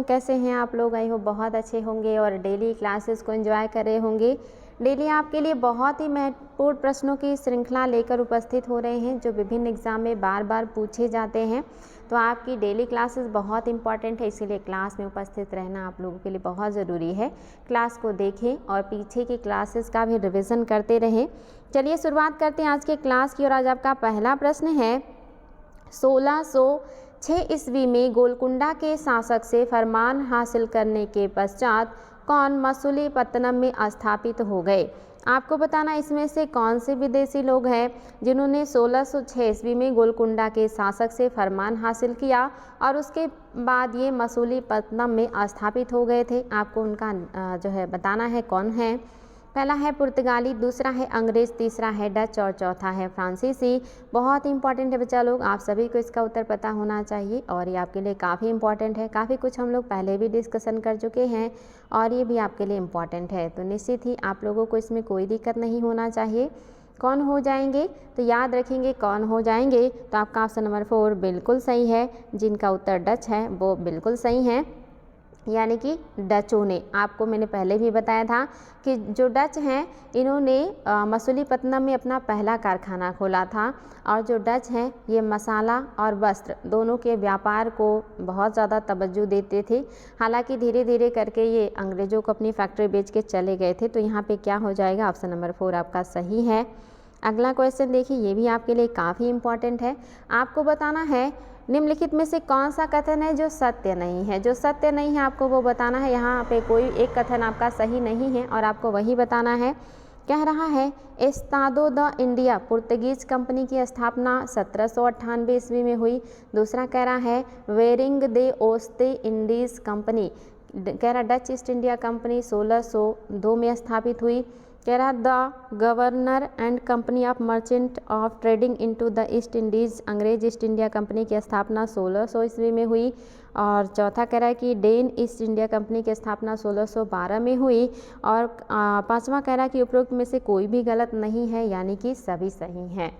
बच्चों, कैसे हैं आप लोग? आई होप बहुत अच्छे होंगे और डेली क्लासेस को एंजॉय कर रहे होंगे। डेली आपके लिए बहुत ही महत्वपूर्ण प्रश्नों की श्रृंखला लेकर उपस्थित हो रहे हैं जो विभिन्न एग्जाम में बार बार पूछे जाते हैं। तो आपकी डेली क्लासेस बहुत इंपॉर्टेंट है, इसीलिए क्लास में उपस्थित रहना आप लोगों के लिए बहुत ज़रूरी है। क्लास को देखें और पीछे की क्लासेस का भी रिविज़न करते रहें। चलिए शुरुआत करते हैं आज के क्लास की। और आज आपका पहला प्रश्न है, 1606 ईस्वी में गोलकुंडा के शासक से फरमान हासिल करने के पश्चात कौन मसूलीपट्टनम में स्थापित हो गए? आपको बताना इसमें से कौन से विदेशी लोग हैं जिन्होंने 1606 ईस्वी में गोलकुंडा के शासक से फरमान हासिल किया और उसके बाद ये मसूलीपट्टनम में स्थापित हो गए थे। आपको उनका जो है बताना है कौन है। पहला है पुर्तगाली, दूसरा है अंग्रेज़, तीसरा है डच और चौथा है फ्रांसीसी। बहुत इंपॉर्टेंट है बच्चा लोग, आप सभी को इसका उत्तर पता होना चाहिए और ये आपके लिए काफ़ी इंपॉर्टेंट है। काफ़ी कुछ हम लोग पहले भी डिस्कशन कर चुके हैं और ये भी आपके लिए इम्पॉर्टेंट है, तो निश्चित ही आप लोगों को इसमें कोई दिक्कत नहीं होना चाहिए। कौन हो जाएंगे? तो याद रखेंगे कौन हो जाएंगे। तो आपका ऑप्शन नंबर 4 बिल्कुल सही है। जिनका उत्तर डच है वो बिल्कुल सही है, यानी कि डचों ने। आपको मैंने पहले भी बताया था कि जो डच हैं इन्होंने मसूलीपट्टनम में अपना पहला कारखाना खोला था और जो डच हैं ये मसाला और वस्त्र दोनों के व्यापार को बहुत ज़्यादा तवज्जो देते थे। हालांकि धीरे धीरे करके ये अंग्रेज़ों को अपनी फैक्ट्री बेच के चले गए थे। तो यहाँ पे क्या हो जाएगा? ऑप्शन नंबर 4 आपका सही है। अगला क्वेश्चन देखिए, ये भी आपके लिए काफ़ी इम्पॉर्टेंट है। आपको बताना है निम्नलिखित में से कौन सा कथन है जो सत्य नहीं है? जो सत्य नहीं है आपको वो बताना है। यहाँ पे कोई एक कथन आपका सही नहीं है और आपको वही बताना है। कह रहा है Estado the India Portuguese company की स्थापना 1798 ईस्वी में हुई। दूसरा कह रहा है वेरिंग दे ओस्ते इंडीज़ कंपनी, कह रहा डच ईस्ट इंडिया कंपनी 1602 में स्थापित हुई। कह रहा the governor and company of merchant of trading into the east Indies, अंग्रेज ईस्ट इंडिया कंपनी की स्थापना 1600 ईस्वी में हुई। और चौथा कह रहा है कि डेन ईस्ट इंडिया कंपनी की स्थापना 1612 में हुई। और पांचवा कह रहा है कि उपरोक्त में से कोई भी गलत नहीं है, यानी कि सभी सही हैं।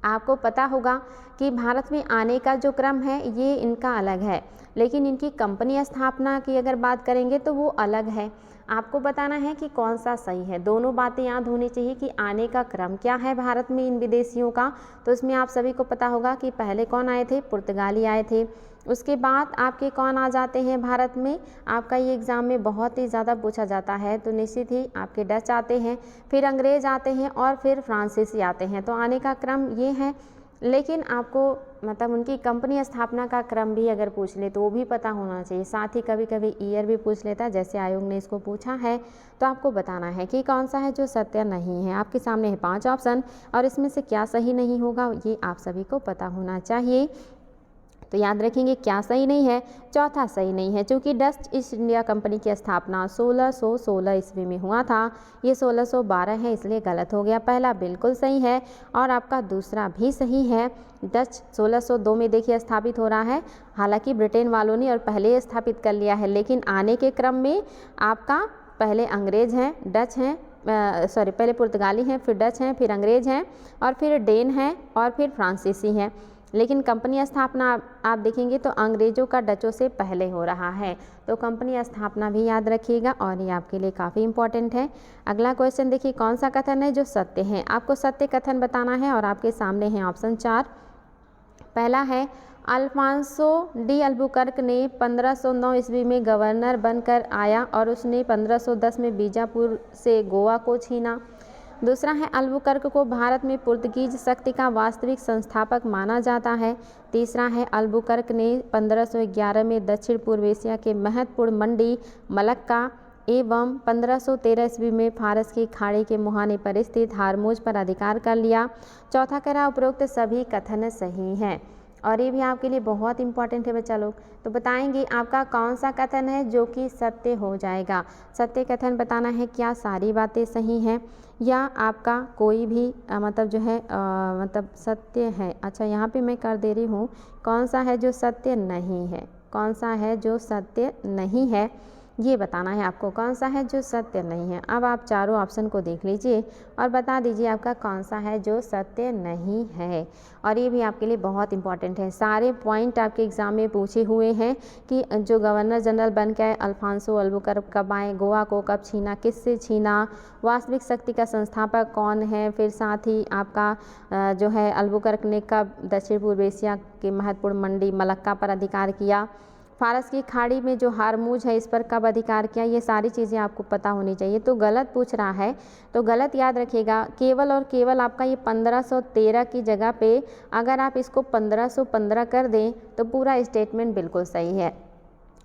आपको पता होगा कि भारत में आने का जो क्रम है ये इनका अलग है, लेकिन इनकी कंपनी स्थापना की अगर बात करेंगे तो वो अलग है। आपको बताना है कि कौन सा सही है। दोनों बातें याद होनी चाहिए कि आने का क्रम क्या है भारत में इन विदेशियों का। तो इसमें आप सभी को पता होगा कि पहले कौन आए थे? पुर्तगाली आए थे। उसके बाद आपके कौन आ जाते हैं भारत में? आपका ये एग्ज़ाम में बहुत ही ज़्यादा पूछा जाता है, तो निश्चित ही आपके डच आते हैं, फिर अंग्रेज़ आते हैं और फिर फ्रांसीसी आते हैं। तो आने का क्रम ये है, लेकिन आपको मतलब उनकी कंपनी स्थापना का क्रम भी अगर पूछ ले तो वो भी पता होना चाहिए। साथ ही कभी कभी ईयर भी पूछ लेता है, जैसे आयोग ने इसको पूछा है। तो आपको बताना है कि कौन सा है जो सत्य नहीं है। आपके सामने है 5 ऑप्शन और इसमें से क्या सही नहीं होगा ये आप सभी को पता होना चाहिए। तो याद रखेंगे क्या सही नहीं है? चौथा सही नहीं है, क्योंकि डच ईस्ट इंडिया कंपनी की स्थापना 1616 ईस्वी में हुआ था। ये 1612 है, इसलिए गलत हो गया। पहला बिल्कुल सही है और आपका दूसरा भी सही है। डच 1602 में देखिए स्थापित हो रहा है, हालांकि ब्रिटेन वालों ने और पहले स्थापित कर लिया है, लेकिन आने के क्रम में आपका पहले अंग्रेज हैं, डच हैं, पहले पुर्तगाली हैं, फिर डच हैं, फिर अंग्रेज हैं और फिर डेन हैं और फिर फ्रांसीसी हैं। लेकिन कंपनी स्थापना आप देखेंगे तो अंग्रेज़ों का डचों से पहले हो रहा है। तो कंपनी स्थापना भी याद रखिएगा और ये आपके लिए काफ़ी इंपॉर्टेंट है। अगला क्वेश्चन देखिए, कौन सा कथन है जो सत्य है? आपको सत्य कथन बताना है और आपके सामने है ऑप्शन 4। पहला है अल्फांसो डी अल्बुकर्क ने 1509 ईस्वी में गवर्नर बनकर आया और उसने 1510 में बीजापुर से गोवा को छीना। दूसरा है अल्बुकर्क को भारत में पुर्तगीज शक्ति का वास्तविक संस्थापक माना जाता है। तीसरा है अल्बुकर्क ने 1511 में दक्षिण पूर्व एशिया के महत्वपूर्ण मंडी मलक्का एवं 1513 ईस्वी में फारस की खाड़ी के मुहाने पर स्थित हारमोज पर अधिकार कर लिया। चौथा कह रहा उपरोक्त सभी कथन सही हैं और ये भी आपके लिए बहुत इंपॉर्टेंट है बच्चा लोग। तो बताएंगे आपका कौन सा कथन है जो कि सत्य हो जाएगा। सत्य कथन बताना है, क्या सारी बातें सही हैं या आपका कोई भी मतलब जो है मतलब सत्य है। अच्छा, यहाँ पे मैं कर दे रही हूँ कौन सा है जो सत्य नहीं है, कौन सा है जो सत्य नहीं है। ये बताना है आपको कौन सा है जो सत्य नहीं है। अब आप चारों ऑप्शन को देख लीजिए और बता दीजिए आपका कौन सा है जो सत्य नहीं है। और ये भी आपके लिए बहुत इंपॉर्टेंट है, सारे पॉइंट आपके एग्जाम में पूछे हुए हैं कि जो गवर्नर जनरल बन के आए अल्फांसो अल्बुकर्क कब आए, गोवा को कब छीना, किससे छीना, वास्तविक शक्ति का संस्थापक कौन है, फिर साथ ही आपका जो है अल्बुकर्क ने कब दक्षिण पूर्व एशिया की महत्वपूर्ण मंडी मलक्का पर अधिकार किया, फारस की खाड़ी में जो हारमूज है इस पर कब अधिकार किया, ये सारी चीज़ें आपको पता होनी चाहिए। तो गलत पूछ रहा है तो गलत याद रखिएगा, केवल और केवल आपका ये 1513 की जगह पे अगर आप इसको 1515 कर दें तो पूरा स्टेटमेंट बिल्कुल सही है।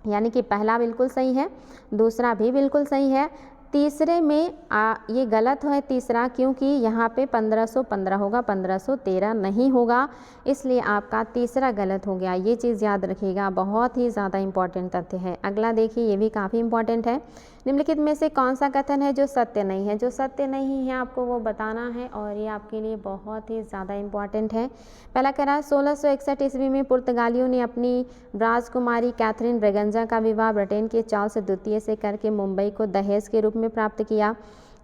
यानी कि पहला बिल्कुल सही है, दूसरा भी बिल्कुल सही है, तीसरे में ये गलत है तीसरा, क्योंकि यहाँ पे 1515 होगा, 1513 नहीं होगा, इसलिए आपका तीसरा गलत हो गया। ये चीज़ याद रखिएगा, बहुत ही ज़्यादा इंपॉर्टेंट तथ्य है। अगला देखिए, ये भी काफ़ी इंपॉर्टेंट है। निम्नलिखित में से कौन सा कथन है जो सत्य नहीं है? जो सत्य नहीं है आपको वो बताना है और ये आपके लिए बहुत ही ज़्यादा इंपॉर्टेंट है। पहला कह रहा है 1661 ईस्वी में पुर्तगालियों ने अपनी राजकुमारी कैथरीन ब्रेगंजा का विवाह ब्रिटेन के चार्ल्स द्वितीय से करके मुंबई को दहेज के रूप में प्राप्त किया।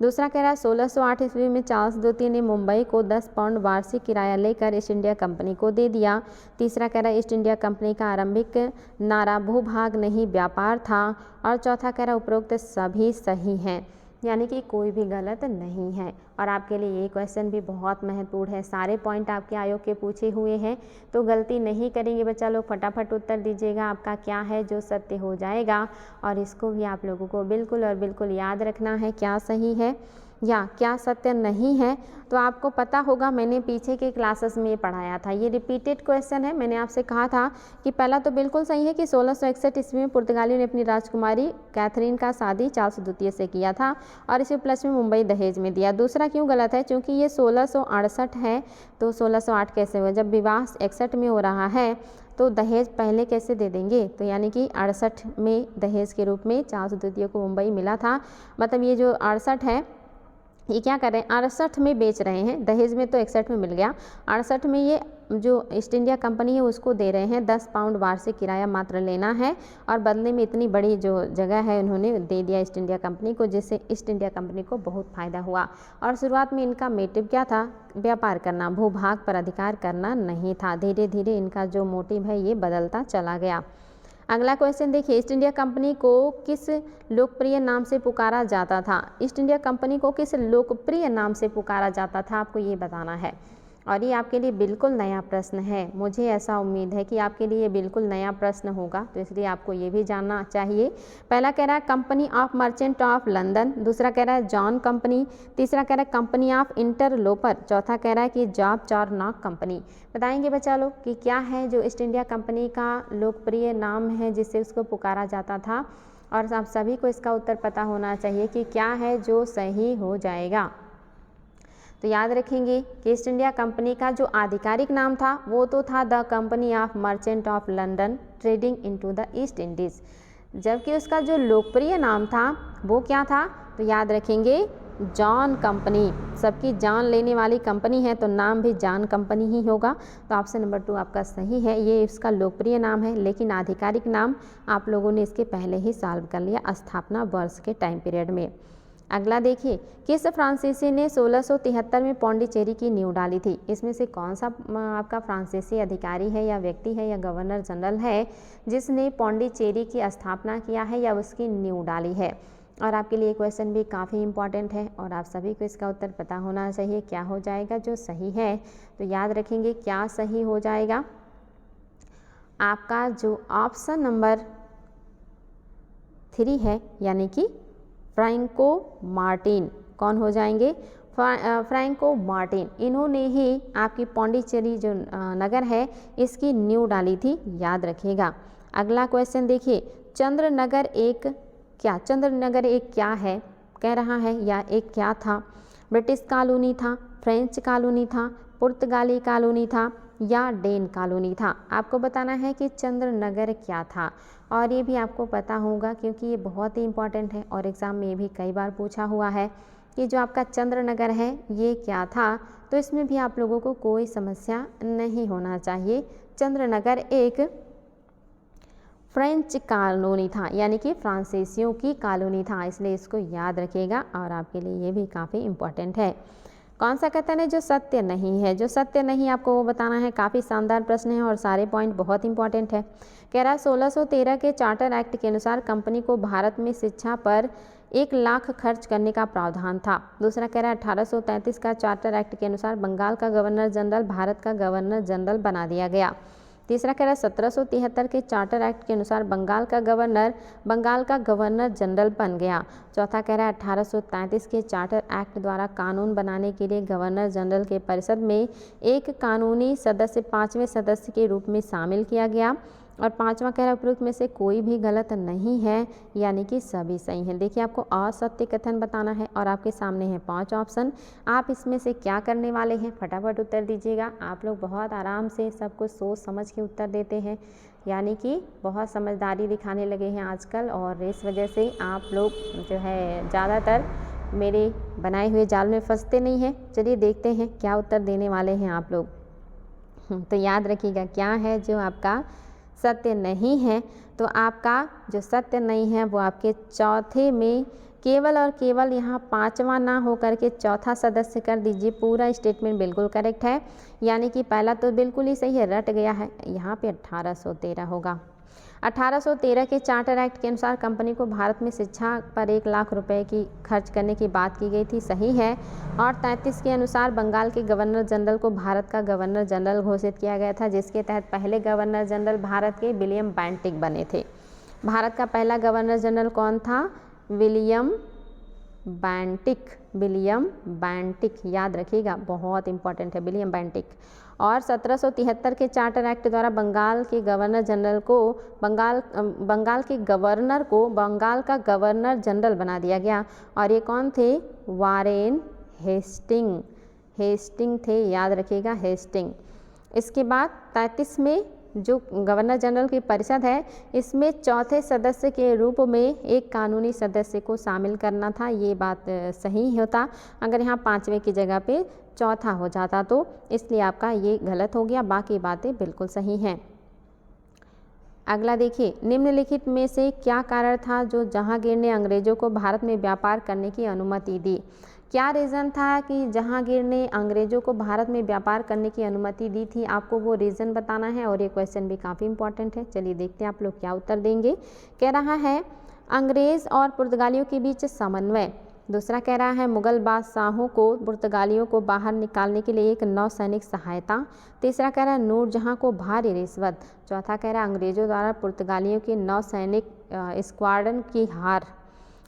दूसरा कह रहा है 1608 ईस्वी में चार्ल्स द्वितीय ने मुंबई को 10 पाउंड वार्षिक किराया लेकर ईस्ट इंडिया कंपनी को दे दिया। तीसरा कह रहा है ईस्ट इंडिया कंपनी का आरंभिक नारा भूभाग नहीं व्यापार था। और चौथा कह रहा है उपरोक्त सभी सही हैं, यानी कि कोई भी गलत नहीं है। और आपके लिए ये क्वेश्चन भी बहुत महत्वपूर्ण है, सारे पॉइंट आपके आयोग के पूछे हुए हैं, तो गलती नहीं करेंगे बच्चा लोग, फटाफट उत्तर दीजिएगा आपका क्या है जो सत्य हो जाएगा। और इसको भी आप लोगों को बिल्कुल और बिल्कुल याद रखना है, क्या सही है या क्या सत्य नहीं है। तो आपको पता होगा, मैंने पीछे के क्लासेस में ये पढ़ाया था, ये रिपीटेड क्वेश्चन है। मैंने आपसे कहा था कि पहला तो बिल्कुल सही है कि 1661 ईस्वी में पुर्तगालियों ने अपनी राजकुमारी कैथरीन का शादी चार्ल्स द्वितीय से किया था और इसी उपलक्ष्य में मुंबई दहेज में दिया। दूसरा क्यों गलत है? क्योंकि ये 1668 है, तो 1608 कैसे हुआ? जब विवाह 61 में हो रहा है तो दहेज पहले कैसे दे देंगे? तो यानी कि 68 में दहेज के रूप में चार्ल्स द्वितीय को मुंबई मिला था। मतलब ये जो 68 है ये क्या कर रहे हैं, 68 में बेच रहे हैं, दहेज में तो 61 में मिल गया, 68 में ये जो ईस्ट इंडिया कंपनी है उसको दे रहे हैं 10 पाउंड वार्षिक किराया मात्र लेना है और बदले में इतनी बड़ी जो जगह है उन्होंने दे दिया ईस्ट इंडिया कंपनी को, जिससे ईस्ट इंडिया कंपनी को बहुत फ़ायदा हुआ। और शुरुआत में इनका मोटिव क्या था? व्यापार करना, भूभाग पर अधिकार करना नहीं था। धीरे धीरे इनका जो मोटिव है ये बदलता चला गया। अगला क्वेश्चन देखिए, ईस्ट इंडिया कंपनी को किस लोकप्रिय नाम से पुकारा जाता था? ईस्ट इंडिया कंपनी को किस लोकप्रिय नाम से पुकारा जाता था, आपको ये बताना है। और ये आपके लिए बिल्कुल नया प्रश्न है, मुझे ऐसा उम्मीद है कि आपके लिए बिल्कुल नया प्रश्न होगा, तो इसलिए आपको ये भी जानना चाहिए। पहला कह रहा है company of merchant of London, दूसरा कह रहा है जॉन कंपनी, तीसरा कह रहा है कंपनी ऑफ इंटरलोपर, चौथा कह रहा है कि जॉब चार्नॉक कंपनी। बताएंगे बच्चा लोग कि क्या है जो ईस्ट इंडिया कंपनी का लोकप्रिय नाम है जिससे उसको पुकारा जाता था। और आप सभी को इसका उत्तर पता होना चाहिए कि क्या है जो सही हो जाएगा। तो याद रखेंगे कि ईस्ट इंडिया कंपनी का जो आधिकारिक नाम था वो तो था the company of merchant of London trading into the east Indies, जबकि उसका जो लोकप्रिय नाम था वो क्या था? तो याद रखेंगे जॉन कंपनी, सबकी जान लेने वाली कंपनी है तो नाम भी जॉन कंपनी ही होगा। तो ऑप्शन नंबर 2 आपका सही है, ये इसका लोकप्रिय नाम है, लेकिन आधिकारिक नाम आप लोगों ने इसके पहले ही सॉल्व कर लिया स्थापना वर्ष के टाइम पीरियड में। अगला देखिए, किस फ्रांसीसी ने 1673 में पौंडीचेरी की नींव डाली थी? इसमें से कौन सा आपका फ्रांसीसी अधिकारी है या व्यक्ति है या गवर्नर जनरल है जिसने पौंडीचेरी की स्थापना किया है या उसकी नींव डाली है? और आपके लिए क्वेश्चन भी काफ़ी इंपॉर्टेंट है और आप सभी को इसका उत्तर पता होना चाहिए, क्या हो जाएगा जो सही है। तो याद रखेंगे क्या सही हो जाएगा आपका, जो ऑप्शन नंबर 3 है, यानी कि फ्रैंको मार्टिन। कौन हो जाएंगे? फ्रैंको मार्टिन, इन्होंने ही आपकी पौंडीचेरी जो नगर है इसकी नींव डाली थी, याद रखिएगा। अगला क्वेश्चन देखिए, चंद्रनगर एक क्या है कह रहा है, या एक क्या था? ब्रिटिश कॉलोनी था, फ्रेंच कॉलोनी था, पुर्तगाली कॉलोनी था या डेन कॉलोनी था? आपको बताना है कि चंद्रनगर क्या था। और ये भी आपको पता होगा क्योंकि ये बहुत ही इंपॉर्टेंट है और एग्ज़ाम में भी कई बार पूछा हुआ है कि जो आपका चंद्रनगर है ये क्या था। तो इसमें भी आप लोगों को कोई समस्या नहीं होना चाहिए। चंद्रनगर एक फ्रेंच कॉलोनी था, यानी कि फ्रांसीसियों की कॉलोनी था, इसलिए इसको याद रखिएगा और आपके लिए ये भी काफ़ी इम्पोर्टेंट है। कौन सा कथन है जो सत्य नहीं है? जो सत्य नहीं आपको वो बताना है। काफ़ी शानदार प्रश्न है और सारे पॉइंट बहुत इंपॉर्टेंट है। कह रहा है 1613 के चार्टर एक्ट के अनुसार कंपनी को भारत में शिक्षा पर 1 लाख खर्च करने का प्रावधान था। दूसरा कह रहा है 1833 का चार्टर एक्ट के अनुसार बंगाल का गवर्नर जनरल भारत का गवर्नर जनरल बना दिया गया। तीसरा कह रहा है 1773 के चार्टर एक्ट के अनुसार बंगाल का गवर्नर जनरल बन गया। चौथा कह रहा है 1833 के चार्टर एक्ट द्वारा कानून बनाने के लिए गवर्नर जनरल के परिषद में एक कानूनी सदस्य 5वें सदस्य के रूप में शामिल किया गया। और पांचवा कह रहा है उपरोक्त में से कोई भी गलत नहीं है, यानी कि सभी सही हैं। देखिए आपको असत्य कथन बताना है और आपके सामने है 5 ऑप्शन। आप इसमें से क्या करने वाले हैं, फटाफट उत्तर दीजिएगा। आप लोग बहुत आराम से सब कुछ सोच समझ के उत्तर देते हैं, यानी कि बहुत समझदारी दिखाने लगे हैं आजकल, और इस वजह से आप लोग जो है ज़्यादातर मेरे बनाए हुए जाल में फंसते नहीं हैं। चलिए देखते हैं क्या उत्तर देने वाले हैं आप लोग। तो याद रखिएगा क्या है जो आपका सत्य नहीं है। तो आपका जो सत्य नहीं है वो आपके चौथे में केवल और केवल यहाँ 5वां ना हो करके चौथा सदस्य कर दीजिए। पूरा स्टेटमेंट बिल्कुल करेक्ट है, यानी कि पहला तो बिल्कुल ही सही है, रट गया है। यहाँ पे 1813 होगा। 1813 के चार्टर एक्ट के अनुसार कंपनी को भारत में शिक्षा पर 1 लाख रुपए की खर्च करने की बात की गई थी, सही है। और 33 के अनुसार बंगाल के गवर्नर जनरल को भारत का गवर्नर जनरल घोषित किया गया था, जिसके तहत पहले गवर्नर जनरल भारत के विलियम बेंटिक बने थे। भारत का पहला गवर्नर जनरल कौन था? विलियम बेंटिक, याद रखिएगा, बहुत इंपॉर्टेंट है विलियम बेंटिक। और 1773 के चार्टर एक्ट द्वारा बंगाल के गवर्नर जनरल को बंगाल का गवर्नर जनरल बना दिया गया। और ये कौन थे? वारेन हेस्टिंग थे, याद रखिएगा, हेस्टिंग। इसके बाद 33 में जो गवर्नर जनरल की परिषद है, इसमें चौथे सदस्य के रूप में एक कानूनी सदस्य को शामिल करना था। ये बात सही होता अगर यहाँ 5वें की जगह पे चौथा हो जाता, तो इसलिए आपका ये गलत हो गया, बाकी बातें बिल्कुल सही हैं। अगला देखिए, निम्नलिखित में से क्या कारण था जो जहांगीर ने अंग्रेजों को भारत में व्यापार करने की अनुमति दी? क्या रीज़न था कि जहांगीर ने अंग्रेजों को भारत में व्यापार करने की अनुमति दी थी? आपको वो रीज़न बताना है और ये क्वेश्चन भी काफ़ी इंपॉर्टेंट है। चलिए देखते हैं आप लोग क्या उत्तर देंगे। कह रहा है अंग्रेज़ और पुर्तगालियों के बीच समन्वय। दूसरा कह रहा है मुगल बादशाहों को पुर्तगालियों को बाहर निकालने के लिए एक नौसैनिक सहायता। तीसरा कह रहा है नूरजहां को भारी रिश्वत। चौथा कह रहा है अंग्रेजों द्वारा पुर्तगालियों के नौसैनिक स्क्वाड्रन की हार।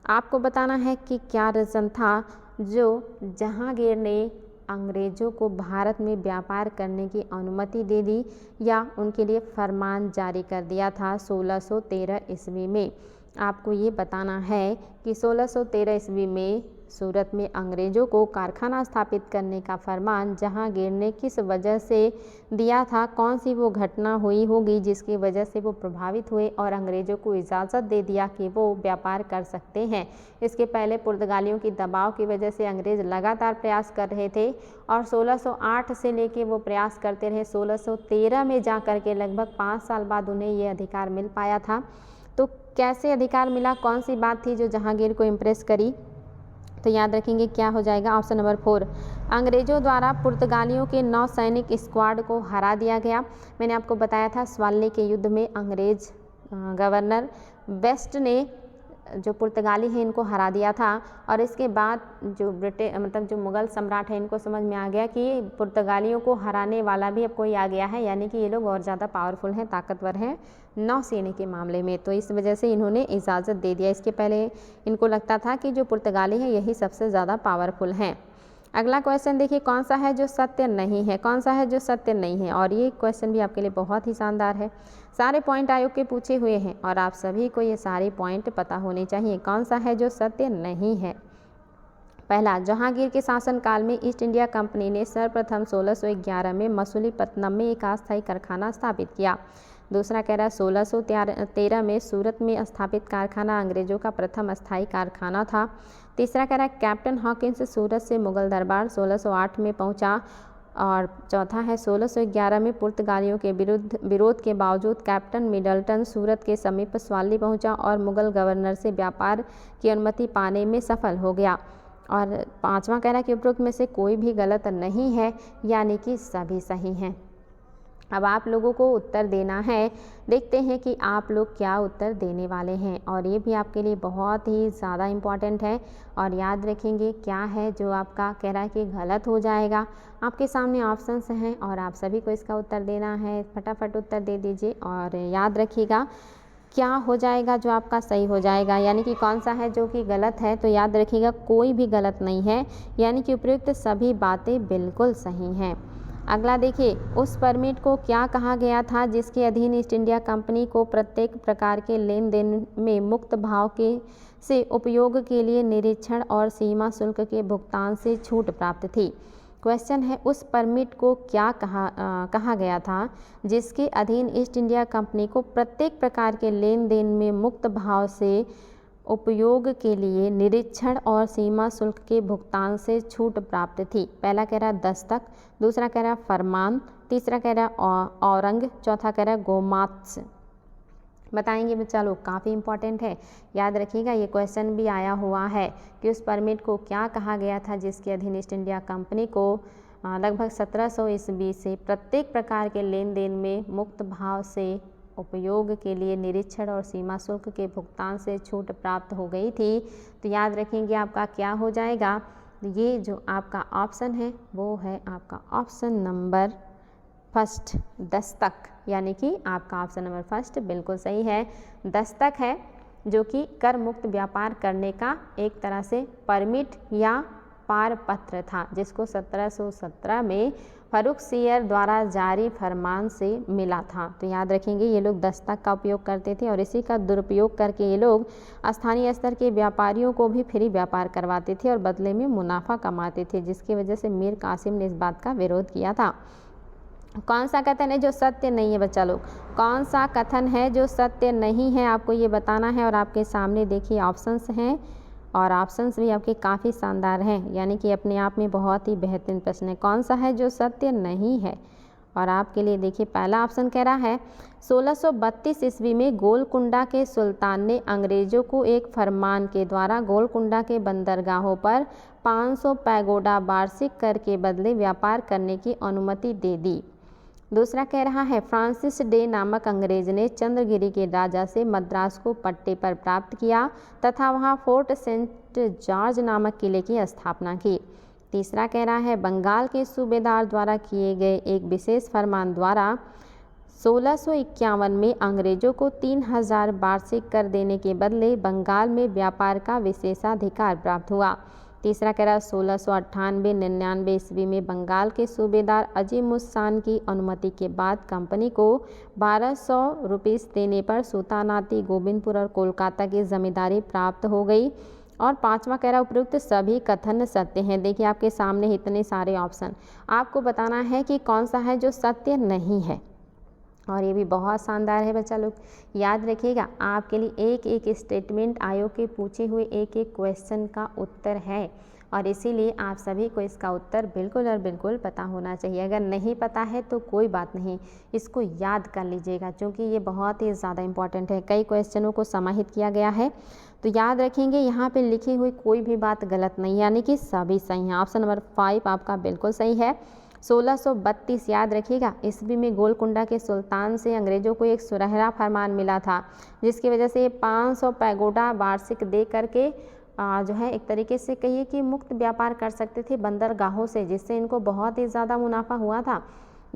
आपको बताना है कि क्या रीज़न था जो जहांगीर ने अंग्रेज़ों को भारत में व्यापार करने की अनुमति दे दी या उनके लिए फरमान जारी कर दिया था 1613 ईस्वी में। आपको ये बताना है कि 1613 ईस्वी में सूरत में अंग्रेज़ों को कारखाना स्थापित करने का फरमान जहांगीर ने किस वजह से दिया था, कौन सी वो घटना हुई होगी जिसकी वजह से वो प्रभावित हुए और अंग्रेज़ों को इजाज़त दे दिया कि वो व्यापार कर सकते हैं। इसके पहले पुर्तगालियों की दबाव की वजह से अंग्रेज़ लगातार प्रयास कर रहे थे और 1608 से लेके वो प्रयास करते रहे। 1613 में जा कर के लगभग 5 साल बाद उन्हें ये अधिकार मिल पाया था। तो कैसे अधिकार मिला, कौन सी बात थी जो जहांगीर को इम्प्रेस करी? तो याद रखेंगे क्या हो जाएगा, ऑप्शन नंबर 4, अंग्रेज़ों द्वारा पुर्तगालियों के नौसैनिक स्क्वाड को हरा दिया गया। मैंने आपको बताया था स्वाले के युद्ध में अंग्रेज गवर्नर वेस्ट ने जो पुर्तगाली हैं इनको हरा दिया था और इसके बाद जो जो मुग़ल सम्राट है इनको समझ में आ गया कि पुर्तगालियों को हराने वाला भी अब कोई आ गया है, यानी कि ये लोग और ज़्यादा पावरफुल हैं, ताकतवर हैं नौसेना के मामले में। तो इस वजह से इन्होंने इजाज़त दे दिया। इसके पहले इनको लगता था कि जो पुर्तगाली हैं यही सबसे ज़्यादा पावरफुल हैं। अगला क्वेश्चन देखिए, कौन सा है जो सत्य नहीं है? कौन सा है जो सत्य नहीं है? और ये क्वेश्चन भी आपके लिए बहुत ही शानदार है। सारे पॉइंट आयोग के पूछे हुए हैं और आप सभी को ये सारे पॉइंट पता होने चाहिए। कौन सा है जो सत्य नहीं है? पहला, जहांगीर के शासनकाल में ईस्ट इंडिया कंपनी ने सर्वप्रथम 1611 में मसूलीपट्टनम में एक अस्थायी कारखाना स्थापित किया। दूसरा कह रहा है 1613 में सूरत में स्थापित कारखाना अंग्रेजों का प्रथम अस्थायी कारखाना था। तीसरा कह रहा है कैप्टन हॉकिंस सूरत से मुगल दरबार 1608 में पहुंचा और चौथा है 1611 में पुर्तगालियों के विरोध के बावजूद कैप्टन मिडल्टन सूरत के समीप स्वाली पहुंचा और मुगल गवर्नर से व्यापार की अनुमति पाने में सफल हो गया। और पांचवा कह रहा है कि उपरोक्त में से कोई भी गलत नहीं है, यानी कि सभी सही हैं। अब आप लोगों को उत्तर देना है, देखते हैं कि आप लोग क्या उत्तर देने वाले हैं। और ये भी आपके लिए बहुत ही ज़्यादा इम्पॉर्टेंट है और याद रखेंगे क्या है जो आपका कह रहा है कि गलत हो जाएगा। आपके सामने ऑप्शंस हैं और आप सभी को इसका उत्तर देना है, फटाफट उत्तर दे दीजिए। और याद रखिएगा क्या हो जाएगा जो आपका सही हो जाएगा, यानी कि कौन सा है जो कि गलत है। तो याद रखिएगा कोई भी गलत नहीं है, यानी कि उपयुक्त सभी बातें बिल्कुल सही हैं। अगला देखिए, उस परमिट को क्या कहा गया था जिसके अधीन ईस्ट इंडिया कंपनी को प्रत्येक प्रकार के लेन देन में मुक्त भाव के से उपयोग के लिए निरीक्षण और सीमा शुल्क के भुगतान से छूट प्राप्त थी। क्वेश्चन है उस परमिट को क्या कहा गया था जिसके अधीन ईस्ट इंडिया कंपनी को प्रत्येक प्रकार के लेन देन में मुक्त भाव से उपयोग के लिए निरीक्षण और सीमा शुल्क के भुगतान से छूट प्राप्त थी। पहला कह रहा है दस्तक, दूसरा कह रहा है फरमान, तीसरा कह रहा है औरंग, चौथा कह रहा है गोमात्स। बताएंगे बच्चा लोग, काफ़ी इंपॉर्टेंट है, याद रखिएगा। ये क्वेश्चन भी आया हुआ है कि उस परमिट को क्या कहा गया था जिसके अधीन ईस्ट इंडिया कंपनी को लगभग 1700 ईस्वी से प्रत्येक प्रकार के लेन देन में मुक्त भाव से उपयोग के लिए निरीक्षण और सीमा शुल्क के भुगतान से छूट प्राप्त हो गई थी। तो याद रखेंगे आपका क्या हो जाएगा, ये जो आपका ऑप्शन है वो है आपका ऑप्शन नंबर फर्स्ट, दस्तक, यानी कि आपका ऑप्शन नंबर फर्स्ट बिल्कुल सही है। दस्तक है जो कि कर मुक्त व्यापार करने का एक तरह से परमिट या पारपत्र था, जिसको 1717 में फर्रुखसियर द्वारा जारी फरमान से मिला था। तो याद रखेंगे ये लोग दस्तक का उपयोग करते थे और इसी का दुरुपयोग करके ये लोग स्थानीय स्तर के व्यापारियों को भी फ्री व्यापार करवाते थे और बदले में मुनाफा कमाते थे, जिसकी वजह से मीर कासिम ने इस बात का विरोध किया था। कौन सा कथन है जो सत्य नहीं है बच्चा लोग, कौन सा कथन है जो सत्य नहीं है, आपको ये बताना है। और आपके सामने देखिए ऑप्शंस हैं और ऑप्शंस भी आपके काफ़ी शानदार हैं, यानी कि अपने आप में बहुत ही बेहतरीन प्रश्न है। कौन सा है जो सत्य नहीं है, और आपके लिए देखिए पहला ऑप्शन कह रहा है 1632 ईस्वी में गोलकुंडा के सुल्तान ने अंग्रेजों को एक फरमान के द्वारा गोलकुंडा के बंदरगाहों पर 500 पैगोडा वार्षिक कर के बदले व्यापार करने की अनुमति दे दी। दूसरा कह रहा है फ्रांसिस डे नामक अंग्रेज ने चंद्रगिरी के राजा से मद्रास को पट्टे पर प्राप्त किया तथा वहां फोर्ट सेंट जॉर्ज नामक किले की स्थापना की। तीसरा कह रहा है बंगाल के सूबेदार द्वारा किए गए एक विशेष फरमान द्वारा 1651 में अंग्रेजों को 3000 वार्षिक कर देने के बदले बंगाल में व्यापार का विशेषाधिकार प्राप्त हुआ। तीसरा कह रहा है 1698-99 ईस्वी में बंगाल के सूबेदार अजीमुस्सान की अनुमति के बाद कंपनी को 1200 रुपीस देने पर सुल्तानाती गोविंदपुर और कोलकाता की जमींदारी प्राप्त हो गई। और पांचवा कह रहा है उपयुक्त सभी कथन सत्य हैं। देखिए आपके सामने इतने सारे ऑप्शन, आपको बताना है कि कौन सा है जो सत्य नहीं है, और ये भी बहुत शानदार है बच्चा लोग। याद रखिएगा आपके लिए एक एक स्टेटमेंट आयोग के पूछे हुए एक एक क्वेश्चन का उत्तर है, और इसीलिए आप सभी को इसका उत्तर बिल्कुल और बिल्कुल पता होना चाहिए। अगर नहीं पता है तो कोई बात नहीं, इसको याद कर लीजिएगा क्योंकि ये बहुत ही ज़्यादा इम्पॉर्टेंट है। कई क्वेश्चनों को समाहित किया गया है, तो याद रखेंगे यहाँ पे लिखी हुई कोई भी बात गलत नहीं, यानी कि सभी सही हैं। ऑप्शन नंबर 5 आपका बिल्कुल सही है। 1632 याद रखिएगा ईस्वी में गोलकुंडा के सुल्तान से अंग्रेजों को एक सुनहरा फरमान मिला था, जिसकी वजह से 500 पैगोडा वार्षिक दे करके जो है एक तरीके से कहिए कि मुक्त व्यापार कर सकते थे बंदरगाहों से, जिससे इनको बहुत ही ज़्यादा मुनाफा हुआ था।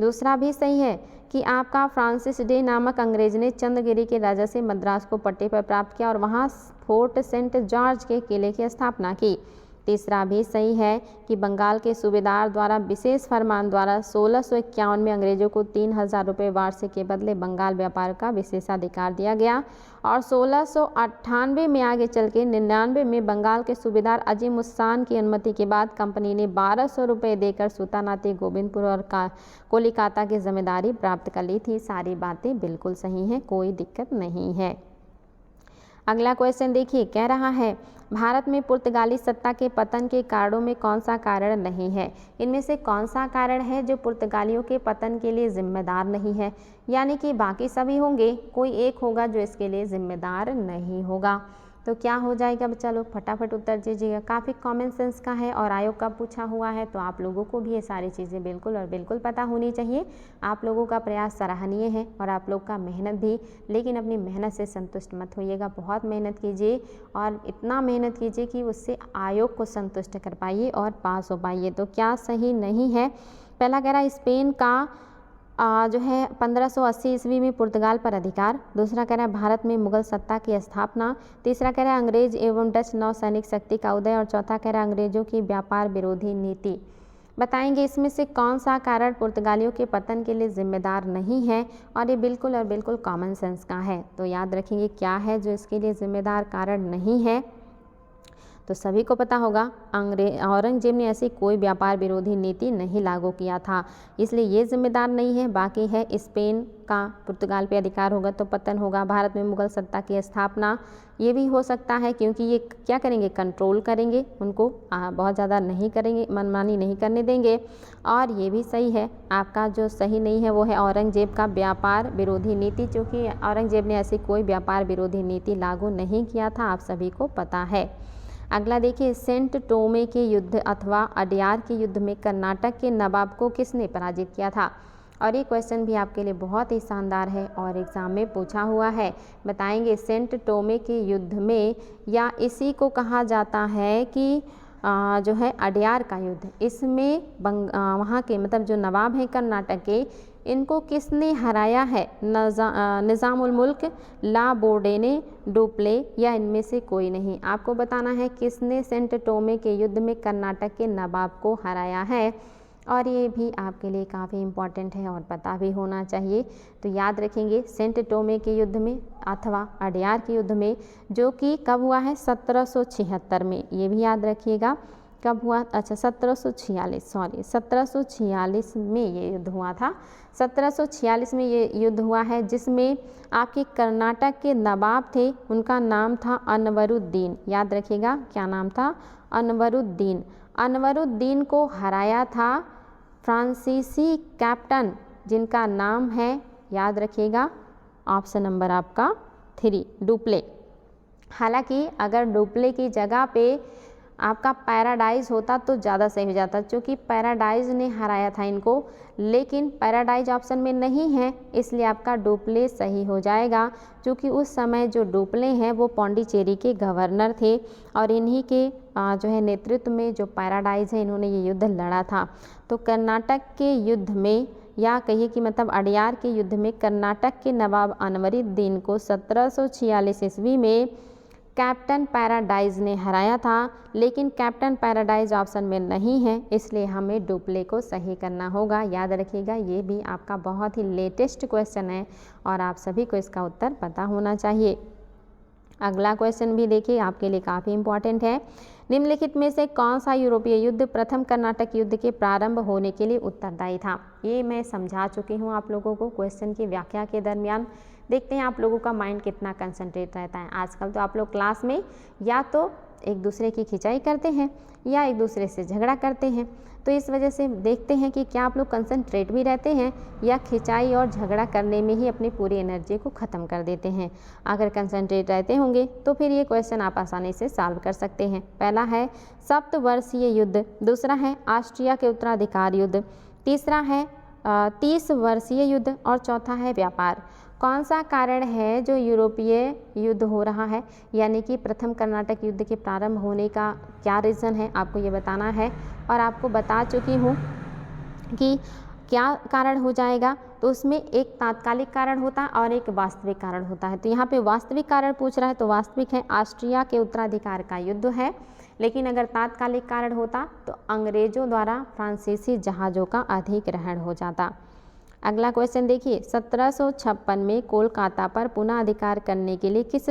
दूसरा भी सही है कि आपका फ्रांसिस डे नामक अंग्रेज ने चंद्रगिरी के राजा से मद्रास को पट्टे पर प्राप्त किया और वहाँ फोर्ट सेंट जॉर्ज के किले की स्थापना की। तीसरा भी सही है कि बंगाल के सूबेदार द्वारा विशेष फरमान द्वारा 1651 में अंग्रेजों को 3000 रुपये वार्षिक के बदले बंगाल व्यापार का विशेषाधिकार दिया गया। और 1698 में आगे चल के 99 में बंगाल के सूबेदार अजीमुस्सान की अनुमति के बाद कंपनी ने 1200 रुपये देकर सुल्तानाती गोविंदपुर और कोलकाता की जिम्मेदारी प्राप्त कर ली थी। सारी बातें बिल्कुल सही हैं, कोई दिक्कत नहीं है। अगला क्वेश्चन देखिए, कह रहा है भारत में पुर्तगाली सत्ता के पतन के कारणों में कौन सा कारण नहीं है? इनमें से कौन सा कारण है जो पुर्तगालियों के पतन के लिए जिम्मेदार नहीं है? यानी कि बाकी सभी होंगे, कोई एक होगा जो इसके लिए जिम्मेदार नहीं होगा। तो क्या हो जाएगा बच्चा लोग? फटाफट उत्तर दीजिएगा। काफ़ी कॉमन सेंस का है और आयोग का पूछा हुआ है, तो आप लोगों को भी ये सारी चीज़ें बिल्कुल और बिल्कुल पता होनी चाहिए। आप लोगों का प्रयास सराहनीय है और आप लोग का मेहनत भी, लेकिन अपनी मेहनत से संतुष्ट मत होइएगा। बहुत मेहनत कीजिए और इतना मेहनत कीजिए कि उससे आयोग को संतुष्ट कर पाइए और पास हो पाइए। तो क्या सही नहीं है? पहला कह रहा है स्पेन का जो है 1580 ईस्वी में पुर्तगाल पर अधिकार। दूसरा कह रहा है भारत में मुगल सत्ता की स्थापना। तीसरा कह रहा है अंग्रेज एवं डच नौसैनिक शक्ति का उदय। और चौथा कह रहा है अंग्रेजों की व्यापार विरोधी नीति। बताएंगे इसमें से कौन सा कारण पुर्तगालियों के पतन के लिए जिम्मेदार नहीं है? और ये बिल्कुल और बिल्कुल कॉमन सेंस का है। तो याद रखेंगे क्या है जो इसके लिए जिम्मेदार कारण नहीं है। तो सभी को पता होगा, औरंगजेब ने ऐसी कोई व्यापार विरोधी नीति नहीं लागू किया था, इसलिए ये जिम्मेदार नहीं है। बाकी है स्पेन का पुर्तगाल पे अधिकार होगा तो पतन होगा। भारत में मुगल सत्ता की स्थापना, ये भी हो सकता है क्योंकि ये क्या करेंगे, कंट्रोल करेंगे, उनको बहुत ज़्यादा नहीं करेंगे, मनमानी नहीं करने देंगे। और ये भी सही है। आपका जो सही नहीं है वो है औरंगजेब का व्यापार विरोधी नीति, क्योंकि औरंगजेब ने ऐसी कोई व्यापार विरोधी नीति लागू नहीं किया था, आप सभी को पता है। अगला देखिए, सेंट टोमे के युद्ध अथवा अडयार के युद्ध में कर्नाटक के नवाब को किसने पराजित किया था? और ये क्वेश्चन भी आपके लिए बहुत ही शानदार है और एग्ज़ाम में पूछा हुआ है। बताएंगे सेंट टोमे के युद्ध में, या इसी को कहा जाता है कि जो है अडयार का युद्ध, इसमें वहाँ के मतलब जो नवाब हैं कर्नाटक के, इनको किसने हराया है? निज़ामुल मुल्क, ला बोर्डेने, डुप्ले, या इनमें से कोई नहीं। आपको बताना है किसने सेंट टोमे के युद्ध में कर्नाटक के नवाब को हराया है। और ये भी आपके लिए काफ़ी इम्पॉर्टेंट है और पता भी होना चाहिए। तो याद रखेंगे सेंट टोमे के युद्ध में अथवा अडयार के युद्ध में, जो कि कब हुआ है? 1776 में। ये भी याद रखिएगा कब हुआ? अच्छा 1746 में ये युद्ध हुआ था। 1746 में ये युद्ध हुआ है, जिसमें आपके कर्नाटक के नवाब थे, उनका नाम था अनवरुद्दीन। याद रखिएगा क्या नाम था? अनवरुद्दीन। अनवरुद्दीन को हराया था फ्रांसीसी कैप्टन, जिनका नाम है, याद रखिएगा ऑप्शन नंबर आपका 3, डुप्ले। हालांकि अगर डुप्ले की जगह पे आपका पैराडाइज होता तो ज़्यादा सही हो जाता, क्योंकि पैराडाइज ने हराया था इनको, लेकिन पैराडाइज ऑप्शन में नहीं है, इसलिए आपका डुप्ले सही हो जाएगा। क्योंकि उस समय जो डुप्ले हैं वो पौंडीचेरी के गवर्नर थे और इन्हीं के जो है नेतृत्व में जो पैराडाइज है, इन्होंने ये युद्ध लड़ा था। तो कर्नाटक के युद्ध में, या कहिए कि मतलब अडयार के युद्ध में, कर्नाटक के नवाब अनवरुद्दीन को 1746 ईस्वी में कैप्टन पैराडाइज ने हराया था। लेकिन कैप्टन पैराडाइज ऑप्शन में नहीं है, इसलिए हमें डुप्ले को सही करना होगा। याद रखिएगा ये भी आपका बहुत ही लेटेस्ट क्वेश्चन है और आप सभी को इसका उत्तर पता होना चाहिए। अगला क्वेश्चन भी देखिए, आपके लिए काफ़ी इम्पॉर्टेंट है। निम्नलिखित में से कौन सा यूरोपीय युद्ध प्रथम कर्नाटक युद्ध के प्रारंभ होने के लिए उत्तरदायी था? ये मैं समझा चुकी हूँ आप लोगों को क्वेश्चन की व्याख्या के दरमियान। देखते हैं आप लोगों का माइंड कितना कंसंट्रेट रहता है। आजकल तो आप लोग क्लास में या तो एक दूसरे की खिंचाई करते हैं या एक दूसरे से झगड़ा करते हैं, तो इस वजह से देखते हैं कि क्या आप लोग कंसंट्रेट भी रहते हैं या खिंचाई और झगड़ा करने में ही अपनी पूरी एनर्जी को ख़त्म कर देते हैं। अगर कंसंट्रेट रहते होंगे तो फिर ये क्वेश्चन आप आसानी से सॉल्व कर सकते हैं। पहला है सप्तवर्षीय युद्ध, दूसरा है ऑस्ट्रिया के उत्तराधिकार युद्ध, तीसरा है 30 वर्षीय युद्ध और चौथा है व्यापार। कौन सा कारण है जो यूरोपीय युद्ध हो रहा है, यानी कि प्रथम कर्नाटक युद्ध के प्रारंभ होने का क्या रीज़न है, आपको ये बताना है। और आपको बता चुकी हूँ कि क्या कारण हो जाएगा, तो उसमें एक तात्कालिक कारण होता है और एक वास्तविक कारण होता है। तो यहाँ पे वास्तविक कारण पूछ रहा है, तो वास्तविक है ऑस्ट्रिया के उत्तराधिकार का युद्ध है। लेकिन अगर तात्कालिक कारण होता तो अंग्रेजों द्वारा फ्रांसीसी जहाज़ों का अधिग्रहण हो जाता। अगला क्वेश्चन देखिए, 1756 में कोलकाता पर पुनः अधिकार करने के लिए किस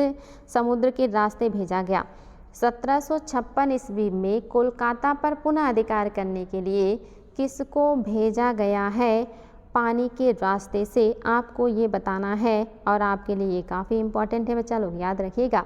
समुद्र के रास्ते भेजा गया? 1756 ईस्वी में कोलकाता पर पुनः अधिकार करने के लिए किसको भेजा गया है? पानी के रास्ते से, आपको ये बताना है और आपके लिए ये काफ़ी इम्पॉर्टेंट है बच्चा लोग, याद रखिएगा।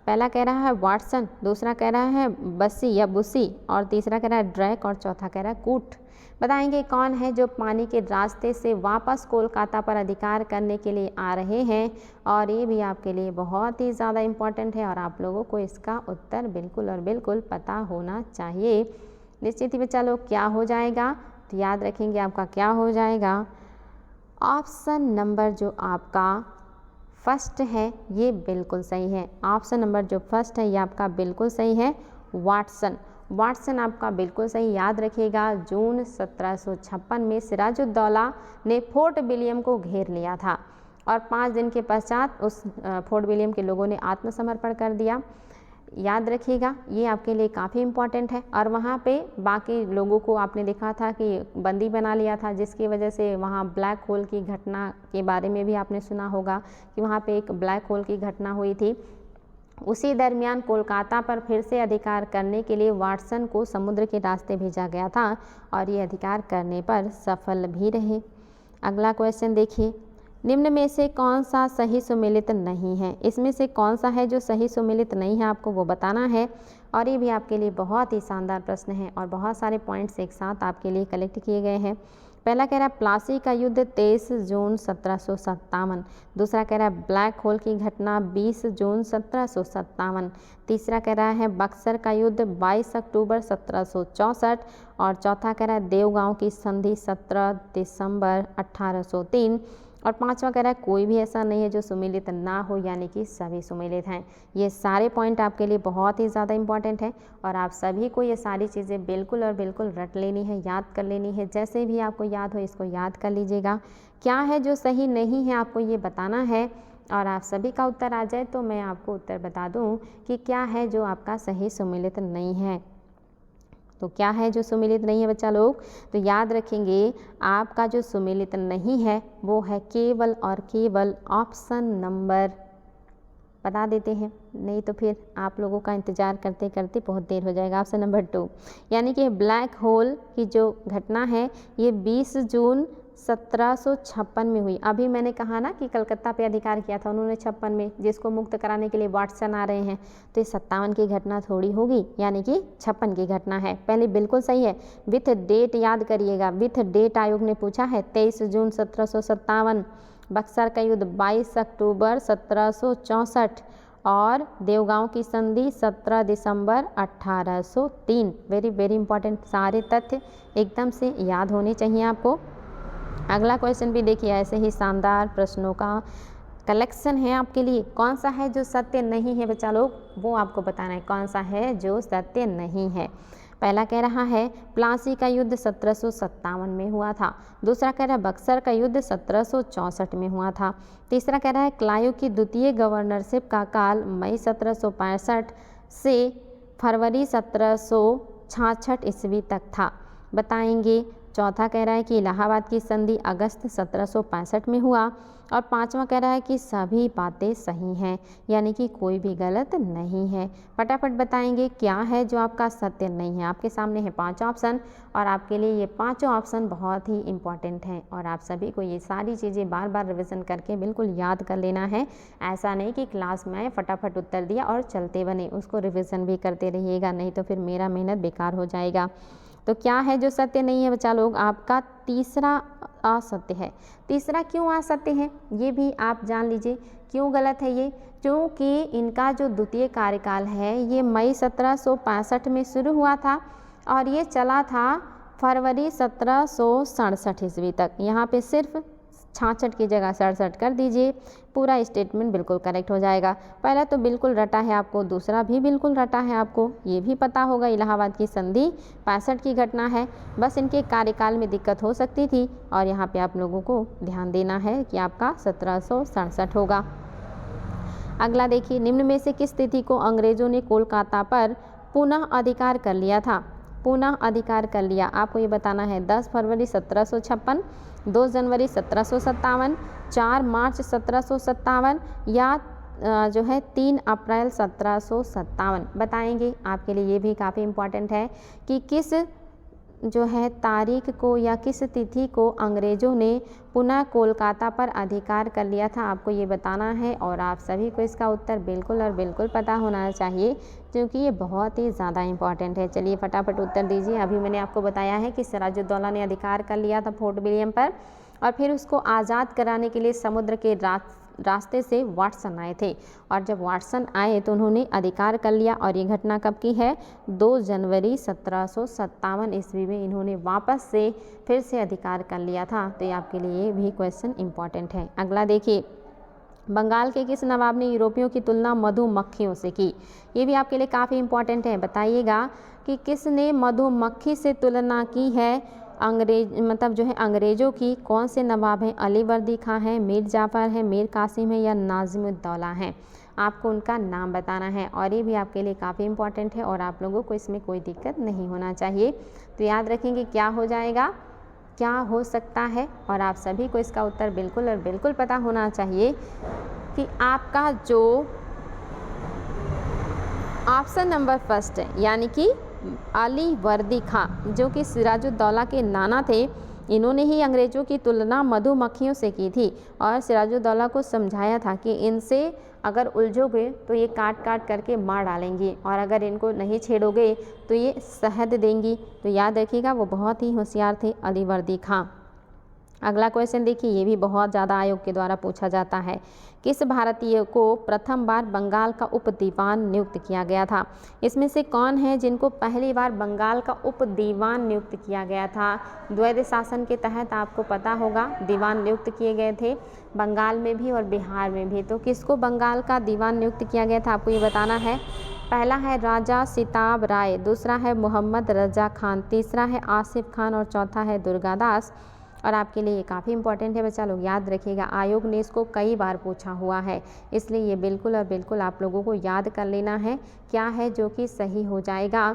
पहला कह रहा है वाटसन, दूसरा कह रहा है बसी या बुसी, और तीसरा कह रहा है ड्रैक, और चौथा कह रहा है कूट। बताएंगे कौन है जो पानी के रास्ते से वापस कोलकाता पर अधिकार करने के लिए आ रहे हैं। और ये भी आपके लिए बहुत ही ज़्यादा इम्पॉर्टेंट है और आप लोगों को इसका उत्तर बिल्कुल और बिल्कुल पता होना चाहिए। निश्चित ही बच्चा लोग क्या हो जाएगा, तो याद रखेंगे आपका क्या हो जाएगा, ऑप्शन नंबर जो आपका फर्स्ट है ये बिल्कुल सही है। ऑप्शन नंबर जो फर्स्ट है ये आपका बिल्कुल सही है, वाटसन। वाटसन आपका बिल्कुल सही। याद रखिएगा जून 1756 में सिराजुद्दौला ने फोर्ट विलियम को घेर लिया था और 5 दिन के पश्चात उस फोर्ट विलियम के लोगों ने आत्मसमर्पण कर दिया। याद रखिएगा ये आपके लिए काफ़ी इम्पॉर्टेंट है। और वहाँ पे बाकी लोगों को आपने देखा था कि बंदी बना लिया था, जिसकी वजह से वहाँ ब्लैक होल की घटना के बारे में भी आपने सुना होगा कि वहाँ पे एक ब्लैक होल की घटना हुई थी। उसी दरमियान कोलकाता पर फिर से अधिकार करने के लिए वाटसन को समुद्र के रास्ते भेजा गया था और ये अधिकार करने पर सफल भी रहे। अगला क्वेश्चन देखिए, निम्न में से कौन सा सही सुमेलित नहीं है। इसमें से कौन सा है जो सही सुमेलित नहीं है आपको वो बताना है। और ये भी आपके लिए बहुत ही शानदार प्रश्न है और बहुत सारे पॉइंट्स एक साथ आपके लिए कलेक्ट किए गए हैं। पहला कह रहा है प्लासी का युद्ध 23 जून 1757। दूसरा कह रहा है ब्लैक होल की घटना 20 जून 1757। तीसरा कह रहा है बक्सर का युद्ध 22 अक्टूबर 1764। और चौथा कह रहा है देवगांव की संधि 17 दिसंबर 1803। और पांचवा कह रहा है कोई भी ऐसा नहीं है जो सुमेलित ना हो, यानी कि सभी सुमेलित हैं। ये सारे पॉइंट आपके लिए बहुत ही ज़्यादा इंपॉर्टेंट है और आप सभी को ये सारी चीज़ें बिल्कुल और बिल्कुल रट लेनी है, याद कर लेनी है। जैसे भी आपको याद हो इसको याद कर लीजिएगा। क्या है जो सही नहीं है आपको ये बताना है और आप सभी का उत्तर आ जाए तो मैं आपको उत्तर बता दूँ कि क्या है जो आपका सही सुमेलित नहीं है। तो क्या है जो सुमेलित नहीं है बच्चा लोग, तो याद रखेंगे आपका जो सुमेलित नहीं है वो है केवल और केवल ऑप्शन नंबर, बता देते हैं नहीं तो फिर आप लोगों का इंतज़ार करते करते बहुत देर हो जाएगा। ऑप्शन नंबर 2 यानी कि ब्लैक होल की जो घटना है ये 20 जून 1756 में हुई। अभी मैंने कहा ना कि कलकत्ता पे अधिकार किया था उन्होंने 56 में, जिसको मुक्त कराने के लिए वाटसन आ रहे हैं, तो ये 57 की घटना थोड़ी होगी, यानी कि 56 की घटना है। पहले बिल्कुल सही है, विथ डेट याद करिएगा, विथ डेट आयोग ने पूछा है 23 जून 1757। बक्सर का युद्ध 22 अक्टूबर 1764 और देवगांव की संधि 17 दिसंबर 1803। वेरी वेरी इंपॉर्टेंट, सारे तथ्य एकदम से याद होने चाहिए आपको। अगला क्वेश्चन भी देखिए, ऐसे ही शानदार प्रश्नों का कलेक्शन है आपके लिए। कौन सा है जो सत्य नहीं है बच्चा लोग, वो आपको बताना है कौन सा है जो सत्य नहीं है। पहला कह रहा है प्लासी का युद्ध 1757 में हुआ था। दूसरा कह रहा है बक्सर का युद्ध 1764 में हुआ था। तीसरा कह रहा है क्लाइव की द्वितीय गवर्नरशिप का काल मई 1765 से फरवरी 1766 ईस्वी तक था, बताएंगे। चौथा कह रहा है कि इलाहाबाद की संधि अगस्त 1765 में हुआ। और पांचवा कह रहा है कि सभी बातें सही हैं, यानी कि कोई भी गलत नहीं है। फटाफट बताएंगे क्या है जो आपका सत्य नहीं है। आपके सामने है 5 ऑप्शन और आपके लिए ये 5 ऑप्शन बहुत ही इम्पॉर्टेंट हैं और आप सभी को ये सारी चीज़ें बार बार रिविज़न करके बिल्कुल याद कर लेना है। ऐसा नहीं कि क्लास में फटाफट उत्तर दिया और चलते बने, उसको रिविज़न भी करते रहिएगा, नहीं तो फिर मेरा मेहनत बेकार हो जाएगा। तो क्या है जो सत्य नहीं है बच्चा लोग, आपका तीसरा असत्य है। तीसरा क्यों असत्य है ये भी आप जान लीजिए, क्यों गलत है ये, क्योंकि इनका जो द्वितीय कार्यकाल है ये मई 1765 में शुरू हुआ था और ये चला था फरवरी 1767 ईस्वी तक। यहाँ पे सिर्फ 66 की जगह 67 कर दीजिए, पूरा स्टेटमेंट बिल्कुल करेक्ट हो जाएगा। पहला तो बिल्कुल रटा है आपको, दूसरा भी बिल्कुल रटा है आपको, ये भी पता होगा इलाहाबाद की संधि 65 की घटना है, बस इनके कार्यकाल में दिक्कत हो सकती थी और यहाँ पे आप लोगों को ध्यान देना है कि आपका 1767 होगा। अगला देखिए, निम्न में से किस तिथि को अंग्रेजों ने कोलकाता पर पुनः अधिकार कर लिया था। पुनः अधिकार कर लिया आपको ये बताना है 10 फरवरी 1756, 2 जनवरी 1757, 4 मार्च 1757 या जो है 3 अप्रैल 1757। बताएंगे, आपके लिए ये भी काफ़ी इम्पॉर्टेंट है कि किस जो है तारीख को या किस तिथि को अंग्रेज़ों ने पुनः कोलकाता पर अधिकार कर लिया था, आपको ये बताना है। और आप सभी को इसका उत्तर बिल्कुल और बिल्कुल पता होना चाहिए, क्योंकि ये बहुत ही ज़्यादा इम्पॉर्टेंट है। चलिए फटाफट उत्तर दीजिए। अभी मैंने आपको बताया है कि सिराजुद्दौला ने अधिकार कर लिया था फोर्ट विलियम पर, और फिर उसको आज़ाद कराने के लिए समुद्र के रास्ते से वाटसन आए थे, और जब वाटसन आए तो उन्होंने अधिकार कर लिया। और ये घटना कब की है? 2 जनवरी 1757 ईस्वी में इन्होंने वापस से फिर से अधिकार कर लिया था। तो ये आपके लिए भी क्वेश्चन इम्पॉर्टेंट है। अगला देखिए, बंगाल के किस नवाब ने यूरोपियों की तुलना मधुमक्खियों से की? ये भी आपके लिए काफ़ी इम्पॉर्टेंट है। बताइएगा कि किसने मधुमक्खी से तुलना की है? अंग्रेज़ों की। कौन से नवाब हैं? अली वर्दी खां हैं, मीर जाफ़र हैं, मीर कासिम है या नाज़िमुद्दौला हैं? आपको उनका नाम बताना है, और ये भी आपके लिए काफ़ी इम्पॉर्टेंट है और आप लोगों को इसमें कोई दिक्कत नहीं होना चाहिए। तो याद रखेंगे क्या हो जाएगा, क्या हो सकता है, और आप सभी को इसका उत्तर बिल्कुल और बिल्कुल पता होना चाहिए कि आपका जो ऑप्शन नंबर फर्स्ट है, यानी कि अली वर्दी खां, जो कि सिराजुद्दौला के नाना थे, इन्होंने ही अंग्रेज़ों की तुलना मधुमक्खियों से की थी और सिराजुद्दौला को समझाया था कि इनसे अगर उलझोगे तो ये काट काट करके मार डालेंगी, और अगर इनको नहीं छेड़ोगे तो ये शहद देंगी। तो याद रखिएगा, वो बहुत ही होशियार थे अली वर्दी खां। अगला क्वेश्चन देखिए, ये भी बहुत ज़्यादा आयोग के द्वारा पूछा जाता है। किस भारतीय को प्रथम बार बंगाल का उप दीवान नियुक्त किया गया था? इसमें से कौन है जिनको पहली बार बंगाल का उप दीवान नियुक्त किया गया था? द्वैध शासन के तहत आपको पता होगा दीवान नियुक्त किए गए थे, बंगाल में भी और बिहार में भी। तो किसको बंगाल का दीवान नियुक्त किया गया था, आपको ये बताना है। पहला है राजा सिताब राय, दूसरा है मोहम्मद रजा खान, तीसरा है आसिफ खान और चौथा है दुर्गादास। और आपके लिए ये काफ़ी इंपॉर्टेंट है बच्चा लोग, याद रखिएगा। आयोग ने इसको कई बार पूछा हुआ है, इसलिए ये बिल्कुल और बिल्कुल आप लोगों को याद कर लेना है क्या है जो कि सही हो जाएगा।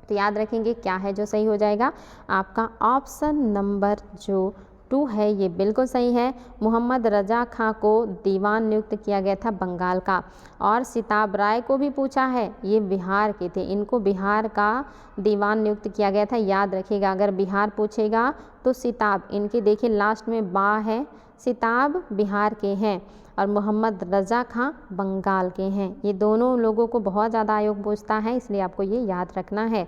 तो याद रखेंगे क्या है जो सही हो जाएगा, आपका ऑप्शन नंबर जो 2 है ये बिल्कुल सही है। मोहम्मद रजा खां को दीवान नियुक्त किया गया था बंगाल का, और सिताब राय को भी पूछा है, ये बिहार के थे, इनको बिहार का दीवान नियुक्त किया गया था। याद रखिएगा, अगर बिहार पूछेगा तो सिताब, इनके देखिए लास्ट में बा है, सिताब बिहार के हैं और मोहम्मद रजा खां बंगाल के हैं। ये दोनों लोगों को बहुत ज़्यादा आयोग पूछता है, इसलिए आपको ये याद रखना है।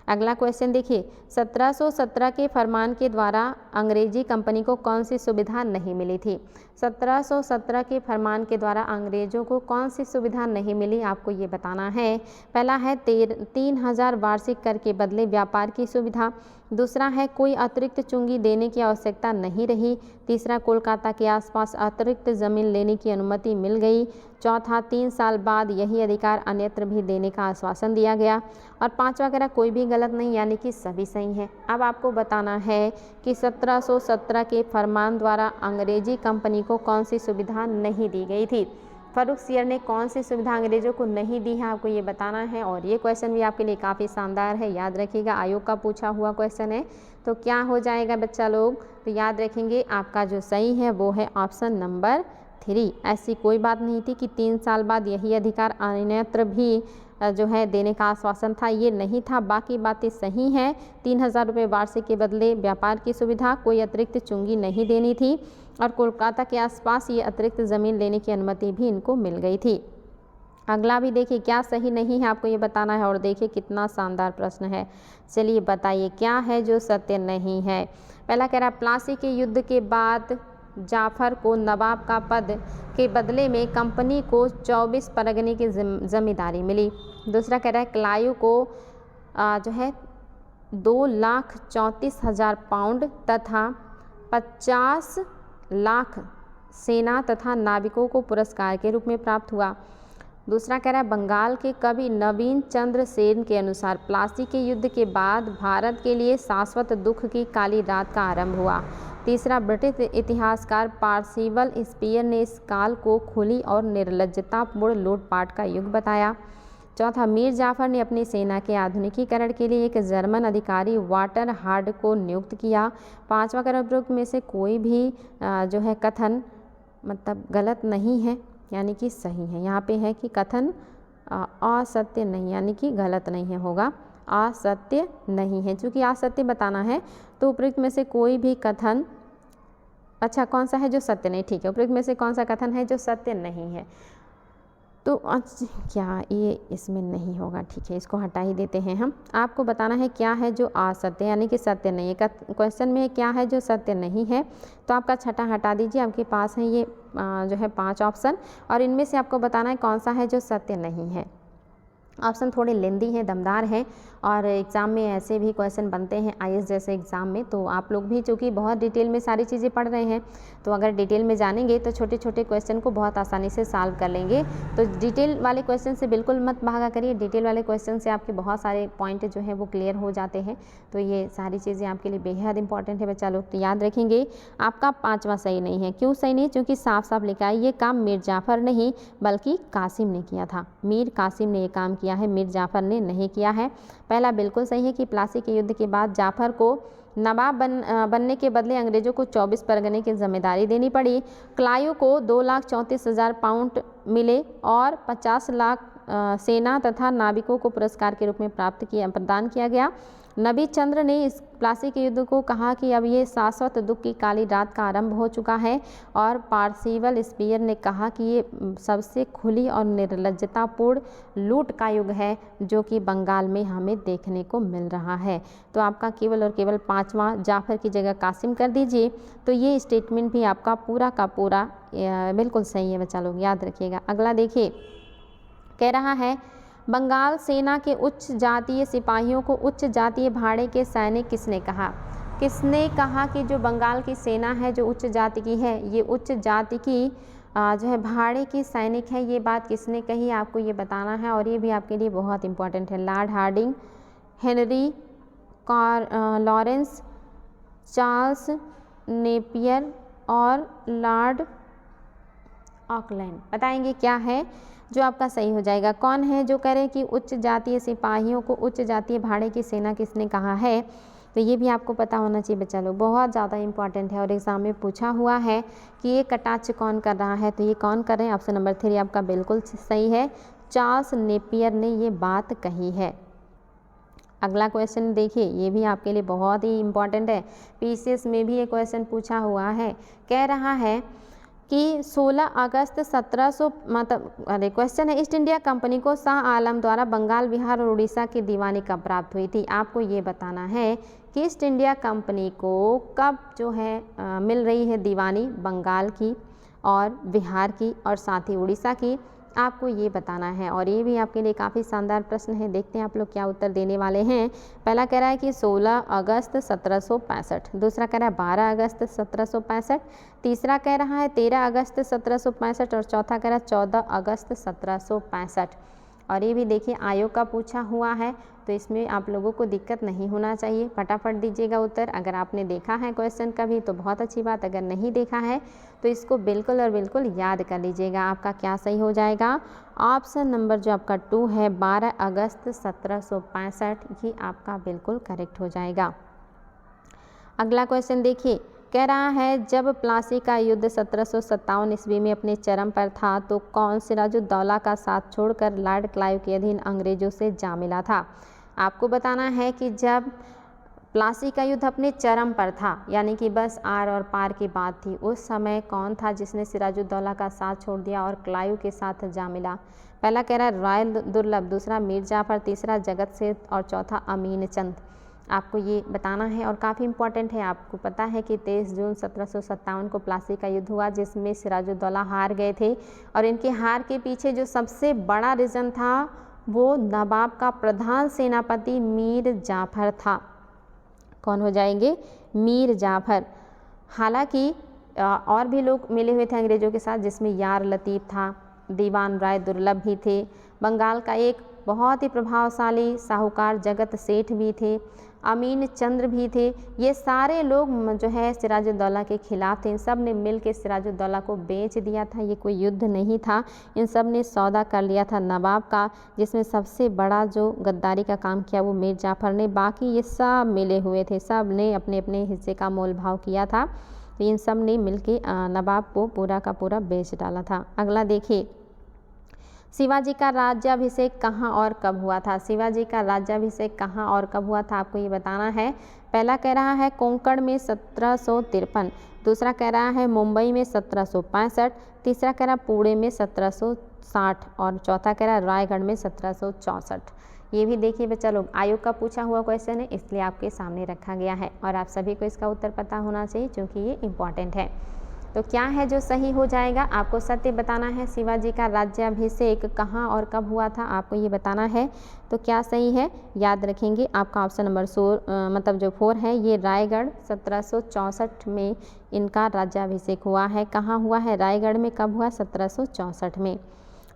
अगला क्वेश्चन देखिए, 1717 के फरमान के द्वारा अंग्रेजी कंपनी को कौन सी सुविधा नहीं मिली थी? 1717 के फरमान के द्वारा अंग्रेज़ों को कौन सी सुविधा नहीं मिली, आपको ये बताना है। पहला है 3000 वार्षिक कर के बदले व्यापार की सुविधा, दूसरा है कोई अतिरिक्त चुंगी देने की आवश्यकता नहीं रही, तीसरा कोलकाता के आसपास अतिरिक्त ज़मीन लेने की अनुमति मिल गई, चौथा 3 साल बाद यही अधिकार अन्यत्र भी देने का आश्वासन दिया गया, और पांचवा कह रहा कोई भी गलत नहीं, यानी कि सभी सही हैं। अब आपको बताना है कि 1717 के फरमान द्वारा अंग्रेजी कंपनी को कौन सी सुविधा नहीं दी गई थी। फर्रुखसियर ने कौन सी सुविधा अंग्रेज़ों को नहीं दी है, आपको ये बताना है। और ये क्वेश्चन भी आपके लिए काफ़ी शानदार है, याद रखिएगा, आयोग का पूछा हुआ क्वेश्चन है। तो क्या हो जाएगा बच्चा लोग, तो याद रखेंगे आपका जो सही है वो है ऑप्शन नंबर 3। ऐसी कोई बात नहीं थी कि 3 साल बाद यही अधिकार अन्यत्र भी जो है देने का आश्वासन था, ये नहीं था। बाकी बातें सही हैं। 3000 रुपये वार्षिक के बदले व्यापार की सुविधा, कोई अतिरिक्त चुंगी नहीं देनी थी, और कोलकाता के आसपास ये अतिरिक्त ज़मीन लेने की अनुमति भी इनको मिल गई थी। अगला भी देखिए क्या सही नहीं है, आपको ये बताना है। और देखिए कितना शानदार प्रश्न है, चलिए बताइए क्या है जो सत्य नहीं है। पहला कह रहा है प्लासी के युद्ध के बाद जाफर को नवाब का पद के बदले में कंपनी को 24 परगने की जिम्मेदारी मिली। दूसरा कह रहा है क्लाइव को जो है 2,34,000 पाउंड तथा 50 लाख सेना तथा नाविकों को पुरस्कार के रूप में प्राप्त हुआ। दूसरा कह रहा है बंगाल के कवि नवीन चंद्र सेन के अनुसार प्लासी के युद्ध के बाद भारत के लिए शाश्वत दुख की काली रात का आरंभ हुआ। तीसरा ब्रिटिश इतिहासकार पार्सिवल स्पीयर ने इस काल को खुली और निर्लज्जतापूर्ण लूटपाट का युग बताया। चौथा मीर जाफर ने अपनी सेना के आधुनिकीकरण के लिए एक जर्मन अधिकारी वाटर हार्ड को नियुक्त किया। पांचवा उपरोक्त में से कोई भी जो है कथन मतलब गलत नहीं है, यानी कि सही है। यहाँ पे है कि कथन असत्य नहीं, यानी कि गलत नहीं है होगा। असत्य नहीं है। चूँकि असत्य बताना है तो उपयुक्त में से कोई भी कथन, अच्छा कौन सा है जो सत्य नहीं, ठीक है, उपयुक्त में से कौन सा कथन है जो सत्य नहीं है। तो क्या ये इसमें नहीं होगा, ठीक है, इसको हटा ही देते हैं हम। आपको बताना है क्या है जो असत्य यानी कि सत्य नहीं है। क्वेश्चन में क्या है जो सत्य नहीं है, तो आपका छठा हटा दीजिए। आपके पास है ये जो है 5 ऑप्शन, और इनमें से आपको बताना है कौन सा है जो सत्य नहीं है। ऑप्शन थोड़े लेंदी हैं, दमदार हैं, और एग्ज़ाम में ऐसे भी क्वेश्चन बनते हैं आईएएस जैसे एग्ज़ाम में। तो आप लोग भी चूँकि बहुत डिटेल में सारी चीज़ें पढ़ रहे हैं, तो अगर डिटेल में जानेंगे तो छोटे छोटे क्वेश्चन को बहुत आसानी से सॉल्व कर लेंगे। तो डिटेल वाले क्वेश्चन से बिल्कुल मत भागा करिए, डिटेल वाले क्वेश्चन से आपके बहुत सारे पॉइंट जो है वो क्लियर हो जाते हैं। तो ये सारी चीज़ें आपके लिए बेहद इंपॉर्टेंट है बच्चा लोग। तो याद रखेंगे आपका 5वां सही नहीं है। क्यों सही नहीं? क्योंकि साफ साफ लिखा है ये काम मीर जाफ़र नहीं बल्कि कासिम ने किया था। मीर कासिम ने ये काम किया है, मीर जाफ़र ने नहीं किया है। पहला बिल्कुल सही है कि प्लासी के युद्ध के बाद जाफ़र को नवाब बनने के बदले अंग्रेज़ों को 24 परगने की जिम्मेदारी देनी पड़ी। क्लाइव को 2,34,000 पाउंड मिले और 50 लाख सेना तथा नाविकों को पुरस्कार के रूप में प्रदान किया गया। नबी चंद्र ने इस प्लासी के युद्ध को कहा कि अब ये शाश्वत दुख की काली रात का आरंभ हो चुका है, और पार्सिवल स्पीयर ने कहा कि ये सबसे खुली और निर्लज्जतापूर्ण लूट का युग है जो कि बंगाल में हमें देखने को मिल रहा है। तो आपका केवल और केवल 5वां जाफ़र की जगह कासिम कर दीजिए। तो ये स्टेटमेंट भी आपका पूरा का पूरा बिल्कुल सही है बच्चा लोग, याद रखिएगा। अगला देखिए, कह रहा है बंगाल सेना के उच्च जातीय सिपाहियों को उच्च जातीय भाड़े के सैनिक किसने कहा? किसने कहा कि जो बंगाल की सेना है जो उच्च जाति की है, ये उच्च जाति की जो है भाड़े की सैनिक है, ये बात किसने कही आपको ये बताना है, और ये भी आपके लिए बहुत इंपॉर्टेंट है। Lord Hardinge, Henry Lawrence, Charles Napier और लॉर्ड ऑकलैंड। बताएंगे क्या है जो आपका सही हो जाएगा। कौन है जो कह रहे कि उच्च जातीय सिपाहियों को उच्च जातीय भाड़े की सेना किसने कहा है? तो ये भी आपको पता होना चाहिए बच्चा लोग, बहुत ज़्यादा इंपॉर्टेंट है और एग्ज़ाम में पूछा हुआ है कि ये कटाक्ष कौन कर रहा है। तो ये कौन कर रहे हैं? ऑप्शन नंबर 3 आपका बिल्कुल सही है, चार्ल्स नेपियर ने ये बात कही है। अगला क्वेश्चन देखिए, ये भी आपके लिए बहुत ही इंपॉर्टेंट है, पीसीएस में भी ये क्वेश्चन पूछा हुआ है। कह रहा है कि 16 अगस्त 1700 क्वेश्चन है, ईस्ट इंडिया कंपनी को शाह आलम द्वारा बंगाल, बिहार और उड़ीसा की दीवानी कब प्राप्त हुई थी? आपको ये बताना है कि ईस्ट इंडिया कंपनी को कब जो है मिल रही है दीवानी बंगाल की और बिहार की और साथ ही उड़ीसा की, आपको ये बताना है। और ये भी आपके लिए काफ़ी शानदार प्रश्न है, देखते हैं आप लोग क्या उत्तर देने वाले हैं। पहला कह रहा है कि 16 अगस्त 1765, दूसरा कह रहा है 12 अगस्त 1765, तीसरा कह रहा है 13 अगस्त 1765 और चौथा कह रहा है 14 अगस्त 1765। और ये भी देखिए आयोग का पूछा हुआ है, तो इसमें आप लोगों को दिक्कत नहीं होना चाहिए, फटाफट दीजिएगा उत्तर। अगर आपने देखा है क्वेश्चन कभी तो बहुत अच्छी बात, अगर नहीं देखा है तो इसको बिल्कुल और बिल्कुल याद कर लीजिएगा। आपका क्या सही हो जाएगा? ऑप्शन नंबर जो आपका 2 है 12 अगस्त 1765, ये आपका बिल्कुल करेक्ट हो जाएगा। अगला क्वेश्चन देखिए, कह रहा है जब प्लासी का युद्ध 1757 ईस्वी में अपने चरम पर था तो कौन सिराजुद्दौला का साथ छोड़कर लॉर्ड क्लाइव के अधीन अंग्रेजों से जा मिला था? आपको बताना है कि जब प्लासी का युद्ध अपने चरम पर था, यानी कि बस आर और पार की बात थी, उस समय कौन था जिसने सिराजुद्दौला का साथ छोड़ दिया और क्लाइव के साथ जा मिला? पहला कह रहा है राय दुर्लभ, दूसरा मीर जाफर, तीसरा जगत सेठ और चौथा अमीन चंद। आपको ये बताना है और काफ़ी इंपॉर्टेंट है। आपको पता है कि 23 जून 1757 को प्लासी का युद्ध हुआ जिसमें सिराजुद्दौला हार गए थे, और इनके हार के पीछे जो सबसे बड़ा रीज़न था वो नवाब का प्रधान सेनापति मीर जाफर था। कौन हो जाएंगे? मीर जाफर। हालांकि और भी लोग मिले हुए थे अंग्रेज़ों के साथ, जिसमें यार लतीफ़ था, दीवान राय दुर्लभ भी थे, बंगाल का एक बहुत ही प्रभावशाली साहूकार जगत सेठ भी थे, अमीन चंद्र भी थे। ये सारे लोग जो है सिराजुद्दौला के खिलाफ थे। इन सब ने मिल के सिराजुद्दौला को बेच दिया था। ये कोई युद्ध नहीं था, इन सब ने सौदा कर लिया था नवाब का, जिसमें सबसे बड़ा जो गद्दारी का काम किया वो मीर जाफर ने। बाकी ये सब मिले हुए थे, सब ने अपने अपने हिस्से का मोल भाव किया था। तो इन सब ने मिल के नवाब को पूरा का पूरा बेच डाला था। अगला देखिए, शिवाजी का राज्याभिषेक कहाँ और कब हुआ था? शिवाजी का राज्याभिषेक कहाँ और कब हुआ था आपको ये बताना है। पहला कह रहा है कोंकण में 1753, दूसरा कह रहा है मुंबई में 1765, तीसरा कह रहा पुणे में 1760 और चौथा कह रहा रायगढ़ में 1764। ये भी देखिए बच्चा लोग आयोग का पूछा हुआ क्वेश्चन है, इसलिए आपके सामने रखा गया है और आप सभी को इसका उत्तर पता होना चाहिए क्योंकि ये इम्पॉर्टेंट है। तो क्या है जो सही हो जाएगा? आपको सत्य बताना है। शिवाजी का राज्याभिषेक कहाँ और कब हुआ था आपको ये बताना है। तो क्या सही है याद रखेंगे आपका ऑप्शन नंबर 4 है ये रायगढ़ 1764 में इनका राज्याभिषेक हुआ है। कहाँ हुआ है? रायगढ़ में। कब हुआ? 1764 में।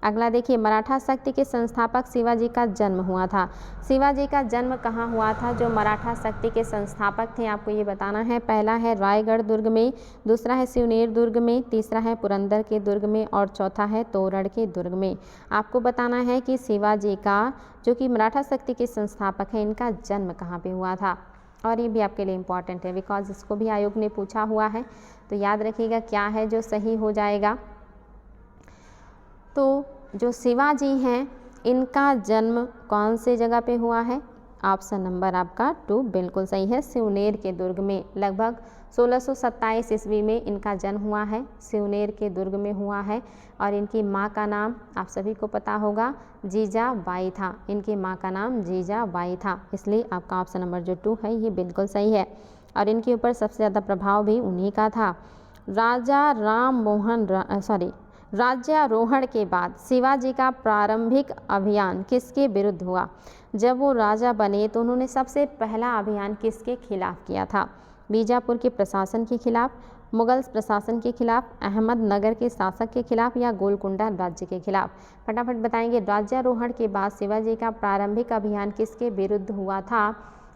अगला देखिए मराठा शक्ति के संस्थापक शिवाजी का जन्म हुआ था। शिवाजी का जन्म कहाँ हुआ था? जो मराठा शक्ति के संस्थापक थे आपको ये बताना है। पहला है रायगढ़ दुर्ग में, दूसरा है सिवनेर दुर्ग में, तीसरा है पुरंदर के दुर्ग में और चौथा है तोरण के दुर्ग में। आपको बताना है कि शिवाजी का जो कि मराठा शक्ति के संस्थापक हैं इनका जन्म कहाँ पे हुआ था। और ये भी आपके लिए इम्पॉर्टेंट है बिकॉज इसको भी आयोग ने पूछा हुआ है। तो याद रखिएगा क्या है जो सही हो जाएगा। तो जो शिवाजी हैं इनका जन्म कौन से जगह पे हुआ है? ऑप्शन नंबर आपका 2 बिल्कुल सही है, सिवनेर के दुर्ग में। लगभग 1627 ईस्वी में इनका जन्म हुआ है, सिवनेर के दुर्ग में हुआ है। और इनकी माँ का नाम आप सभी को पता होगा जीजाबाई था। इनकी माँ का नाम जीजाबाई था, इसलिए आपका ऑप्शन नंबर जो 2 है ये बिल्कुल सही है। और इनके ऊपर सबसे ज़्यादा प्रभाव भी उन्हीं का था। राज्यारोहण के बाद शिवाजी का प्रारंभिक अभियान किसके विरुद्ध हुआ? जब वो राजा बने तो उन्होंने सबसे पहला अभियान किसके खिलाफ किया था? बीजापुर के प्रशासन के खिलाफ, मुगल प्रशासन के खिलाफ, अहमदनगर के शासक के खिलाफ या गोलकुंडा राज्य के खिलाफ? फटाफट बताएंगे। राज्यारोहण के बाद शिवाजी का प्रारंभिक अभियान किसके विरुद्ध हुआ था?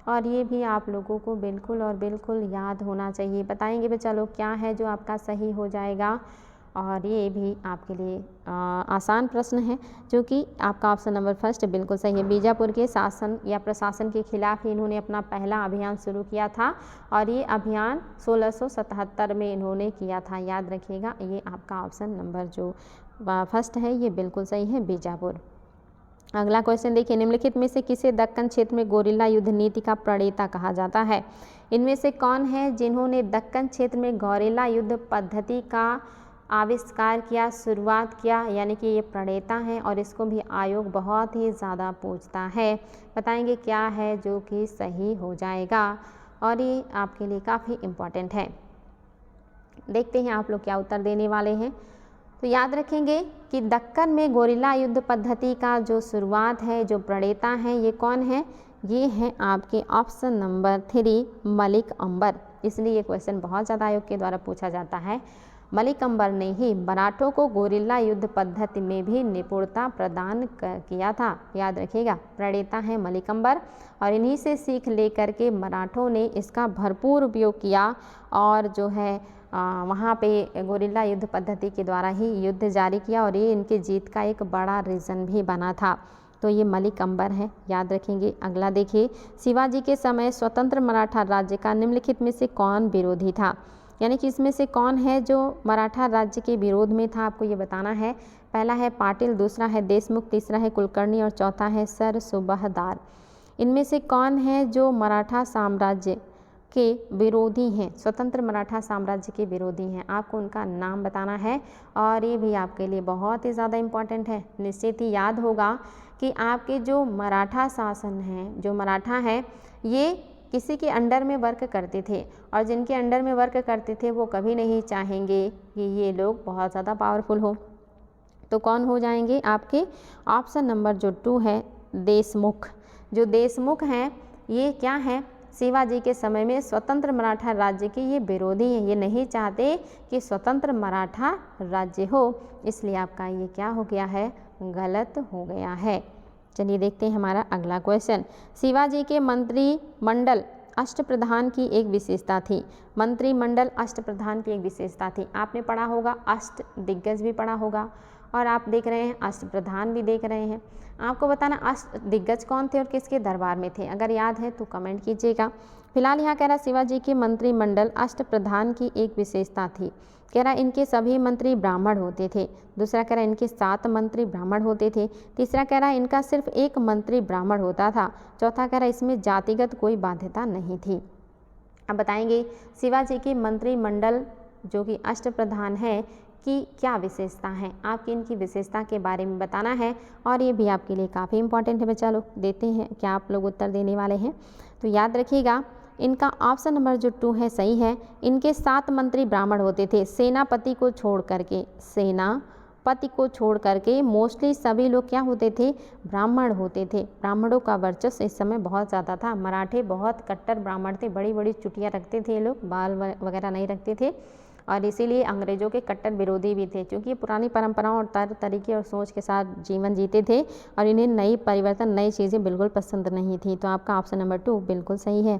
और ये भी आप लोगों को बिल्कुल और बिल्कुल याद होना चाहिए। बताएंगे बच्चा लोग क्या है जो आपका सही हो जाएगा। और ये भी आपके लिए आसान प्रश्न है जो कि आपका ऑप्शन नंबर 1 बिल्कुल सही है। बीजापुर के शासन या प्रशासन के खिलाफ ही इन्होंने अपना पहला अभियान शुरू किया था और ये अभियान 1677 में इन्होंने किया था। याद रखिएगा ये आपका ऑप्शन नंबर जो 1 है ये बिल्कुल सही है, बीजापुर। अगला क्वेश्चन देखिए, निम्नलिखित में से किसे दक्कन क्षेत्र में गोरिल्ला युद्ध नीति का प्रणेता कहा जाता है? इनमें से कौन है जिन्होंने दक्कन क्षेत्र में गोरिल्ला युद्ध पद्धति का आविष्कार किया, शुरुआत किया, यानी कि ये प्रणेता हैं और इसको भी आयोग बहुत ही ज़्यादा पूछता है। बताएंगे क्या है जो कि सही हो जाएगा और ये आपके लिए काफ़ी इम्पॉर्टेंट है। देखते हैं आप लोग क्या उत्तर देने वाले हैं। तो याद रखेंगे कि दक्कन में गोरिल्ला युद्ध पद्धति का जो शुरुआत है, जो प्रणेता हैं, ये कौन है? ये हैं आपके ऑप्शन नंबर 3 मलिक अंबर। इसलिए ये क्वेश्चन बहुत ज़्यादा आयोग के द्वारा पूछा जाता है। मलिक अंबर ने ही मराठों को गोरिल्ला युद्ध पद्धति में भी निपुणता प्रदान किया था। याद रखिएगा प्रणेता हैं मलिक अंबर और इन्हीं से सीख लेकर के मराठों ने इसका भरपूर उपयोग किया और जो है वहाँ पे गोरिल्ला युद्ध पद्धति के द्वारा ही युद्ध जारी किया और ये इनकी जीत का एक बड़ा रीज़न भी बना था। तो ये मलिक अंबर है, याद रखेंगे। अगला देखिए, शिवाजी के समय स्वतंत्र मराठा राज्य का निम्नलिखित में से कौन विरोधी था? यानी कि इसमें से कौन है जो मराठा राज्य के विरोध में था, आपको ये बताना है। पहला है पाटिल, दूसरा है देशमुख, तीसरा है कुलकर्णी और चौथा है सर सुबहदार। इनमें से कौन है जो मराठा साम्राज्य के विरोधी हैं, स्वतंत्र मराठा साम्राज्य के विरोधी हैं? आपको उनका नाम बताना है और ये भी आपके लिए बहुत ही ज़्यादा इम्पॉर्टेंट है। निश्चित ही याद होगा कि आपके जो मराठा शासन हैं, जो मराठा हैं, ये किसी के अंडर में वर्क करते थे और जिनके अंडर में वर्क करते थे वो कभी नहीं चाहेंगे कि ये लोग बहुत ज़्यादा पावरफुल हो। तो कौन हो जाएंगे? आपके ऑप्शन नंबर जो 2 है देशमुख। जो देशमुख हैं ये क्या हैं? शिवाजी के समय में स्वतंत्र मराठा राज्य के ये विरोधी हैं। ये नहीं चाहते कि स्वतंत्र मराठा राज्य हो, इसलिए आपका ये क्या हो गया है? गलत हो गया है। चलिए देखते हैं हमारा अगला क्वेश्चन। शिवाजी के मंत्रिमंडल अष्टप्रधान की एक विशेषता थी। मंत्रिमंडल अष्टप्रधान की एक विशेषता थी। आपने पढ़ा होगा, अष्ट दिग्गज भी पढ़ा होगा और आप देख रहे हैं अष्टप्रधान भी देख रहे हैं। आपको बताना अष्ट दिग्गज कौन थे और किसके दरबार में थे, अगर याद है तो कमेंट कीजिएगा। फिलहाल यहाँ कह रहा शिवाजी के मंत्रिमंडल अष्टप्रधान की एक विशेषता थी। कह रहा इनके सभी मंत्री ब्राह्मण होते थे। दूसरा कह रहा इनके 7 मंत्री ब्राह्मण होते थे। तीसरा कह रहा इनका सिर्फ 1 मंत्री ब्राह्मण होता था। चौथा कह रहा इसमें जातिगत कोई बाध्यता नहीं थी। अब बताएंगे शिवाजी के मंत्रिमंडल जो कि अष्टप्रधान है की क्या विशेषता है, आपकी इनकी विशेषता के बारे में बताना है और ये भी आपके लिए काफ़ी इंपॉर्टेंट है। चलो देखते हैं क्या आप लोग उत्तर देने वाले हैं। तो याद रखिएगा इनका ऑप्शन नंबर जो 2 है सही है। इनके 7 मंत्री ब्राह्मण होते थे। सेनापति को छोड़ करके, सेनापति को छोड़ करके मोस्टली सभी लोग क्या होते थे, ब्राह्मण होते थे। ब्राह्मणों का वर्चस्व इस समय बहुत ज़्यादा था। मराठे बहुत कट्टर ब्राह्मण थे, बड़ी बड़ी चुटियाँ रखते थे ये लोग, बाल वगैरह नहीं रखते थे और इसीलिए अंग्रेज़ों के कट्टर विरोधी भी थे, क्योंकि ये पुरानी परंपराओं और तरीके और सोच के साथ जीवन जीते थे और इन्हें नई परिवर्तन, नई चीज़ें बिल्कुल पसंद नहीं थी। तो आपका ऑप्शन नंबर 2 बिल्कुल सही है।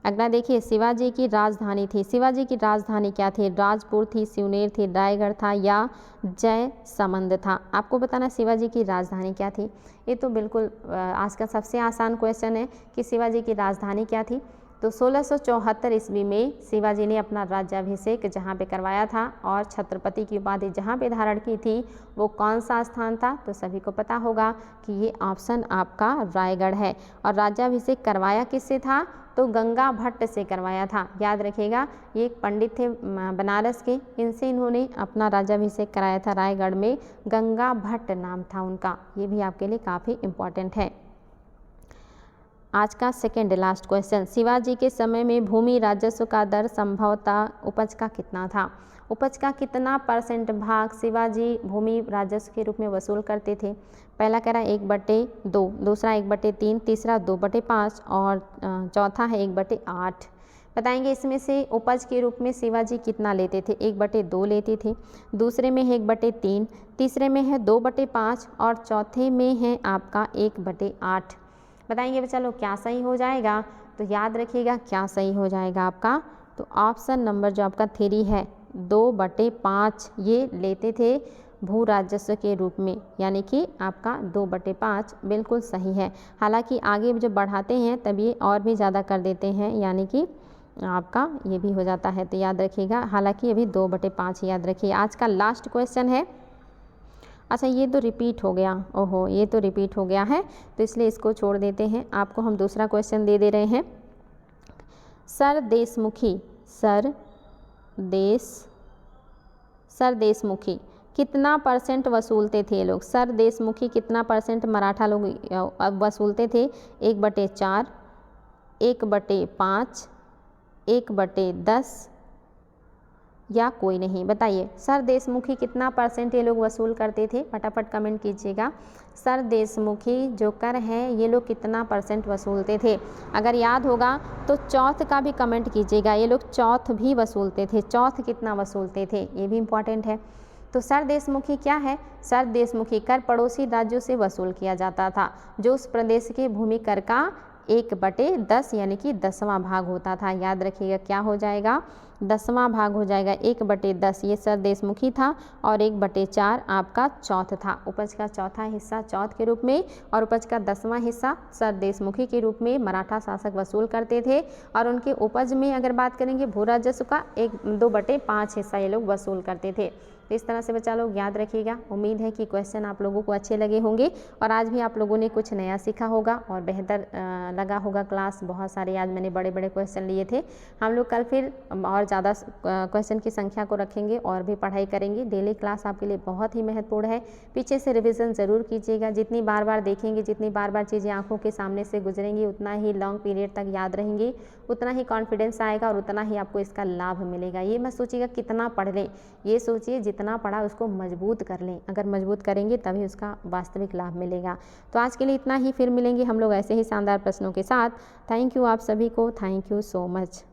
अगला देखिए, शिवाजी की राजधानी थी। शिवाजी की राजधानी क्या थी, राजपुर थी, सिवनेर थी, रायगढ़ था या जयसमंद था। आपको बताना शिवाजी की राजधानी क्या थी। ये तो बिल्कुल आज का सबसे आसान क्वेश्चन है कि शिवाजी की राजधानी क्या थी। तो 1674 ईस्वी में शिवाजी ने अपना राज्याभिषेक जहाँ पे करवाया था और छत्रपति की उपाधि जहाँ पे धारण की थी वो कौन सा स्थान था, तो सभी को पता होगा कि ये ऑप्शन आपका रायगढ़ है। और राज्याभिषेक करवाया किससे था, तो गंगा भट्ट से करवाया था। याद रखिएगा ये एक पंडित थे बनारस के, इनसे इन्होंने अपना राज्याभिषेक कराया था रायगढ़ में, गंगा भट्ट नाम था उनका। ये भी आपके लिए काफ़ी इम्पॉर्टेंट है। आज का सेकेंड लास्ट क्वेश्चन, शिवाजी के समय में भूमि राजस्व का दर संभवतः उपज का कितना था। उपज का कितना % भाग शिवाजी भूमि राजस्व के रूप में वसूल करते थे। पहला कह रहा है 1/2, दूसरा 1/3, तीसरा 2/5 और चौथा है 1/8। बताएंगे इसमें से उपज के रूप में शिवाजी कितना लेते थे, 1/2 लेते थे, दूसरे में है 1/3, तीसरे में है 2/5 और चौथे में है आपका 1/8। बताएंगे बच्चा लोग क्या सही हो जाएगा, तो याद रखिएगा क्या सही हो जाएगा आपका, तो ऑप्शन नंबर जो आपका 3 है 2/5 ये लेते थे भू राजस्व के रूप में, यानी कि आपका 2/5 बिल्कुल सही है। हालांकि आगे जो बढ़ाते हैं तब ये और भी ज़्यादा कर देते हैं, यानी कि आपका ये भी हो जाता है। तो याद रखिएगा, हालांकि अभी 2/5 याद रखिए। आज का लास्ट क्वेश्चन है, अच्छा ये तो रिपीट हो गया, ओहो ये तो रिपीट हो गया है, तो इसलिए इसको छोड़ देते हैं। आपको हम दूसरा क्वेश्चन दे रहे हैं। सर देशमुखी कितना % वसूलते थे लोग। सर देशमुखी कितना % मराठा लोग वसूलते थे, 1/4, 1/5, 1/10 या कोई नहीं। बताइए सर देशमुखी कितना % ये लोग वसूल करते थे, फटाफट कमेंट कीजिएगा। सर देशमुखी जो कर है ये लोग कितना % वसूलते थे। अगर याद होगा तो चौथ का भी कमेंट कीजिएगा, ये लोग चौथ भी वसूलते थे। चौथ कितना वसूलते थे ये भी इम्पॉर्टेंट है। तो सर देशमुखी क्या है, सर देशमुखी कर पड़ोसी राज्यों से वसूल किया जाता था, जो उस प्रदेश के भूमि कर का 1/10 यानी कि 10वां भाग होता था। याद रखिएगा क्या हो जाएगा, 10वां भाग हो जाएगा। 1/10 ये सर देशमुखी था और 1/4 आपका चौथ था। उपज का चौथा हिस्सा चौथ के रूप में और उपज का 10वां हिस्सा सर देशमुखी के रूप में मराठा शासक वसूल करते थे। और उनके उपज में अगर बात करेंगे भू राजस्व का 2/5 हिस्सा ये लोग वसूल करते थे। तो इस तरह से बच्चा लोग याद रखिएगा। उम्मीद है कि क्वेश्चन आप लोगों को अच्छे लगे होंगे और आज भी आप लोगों ने कुछ नया सीखा होगा और बेहतर लगा होगा क्लास। बहुत सारे आज मैंने बड़े बड़े क्वेश्चन लिए थे। हम लोग कल फिर और ज़्यादा क्वेश्चन की संख्या को रखेंगे और भी पढ़ाई करेंगे। डेली क्लास आपके लिए बहुत ही महत्वपूर्ण है, पीछे से रिविज़न ज़रूर कीजिएगा। जितनी बार बार देखेंगे, जितनी बार बार चीज़ें आँखों के सामने से गुजरेंगी, उतना ही लॉन्ग पीरियड तक याद रहेंगी, उतना ही कॉन्फिडेंस आएगा और उतना ही आपको इसका लाभ मिलेगा। ये मत सोचिएगा कितना पढ़ लें, ये सोचिए जितना पढ़ा उसको मजबूत कर लें। अगर मजबूत करेंगे तभी उसका वास्तविक लाभ मिलेगा। तो आज के लिए इतना ही, फिर मिलेंगे हम लोग ऐसे ही शानदार प्रश्नों के साथ। थैंक यू आप सभी को, थैंक यू सो मच।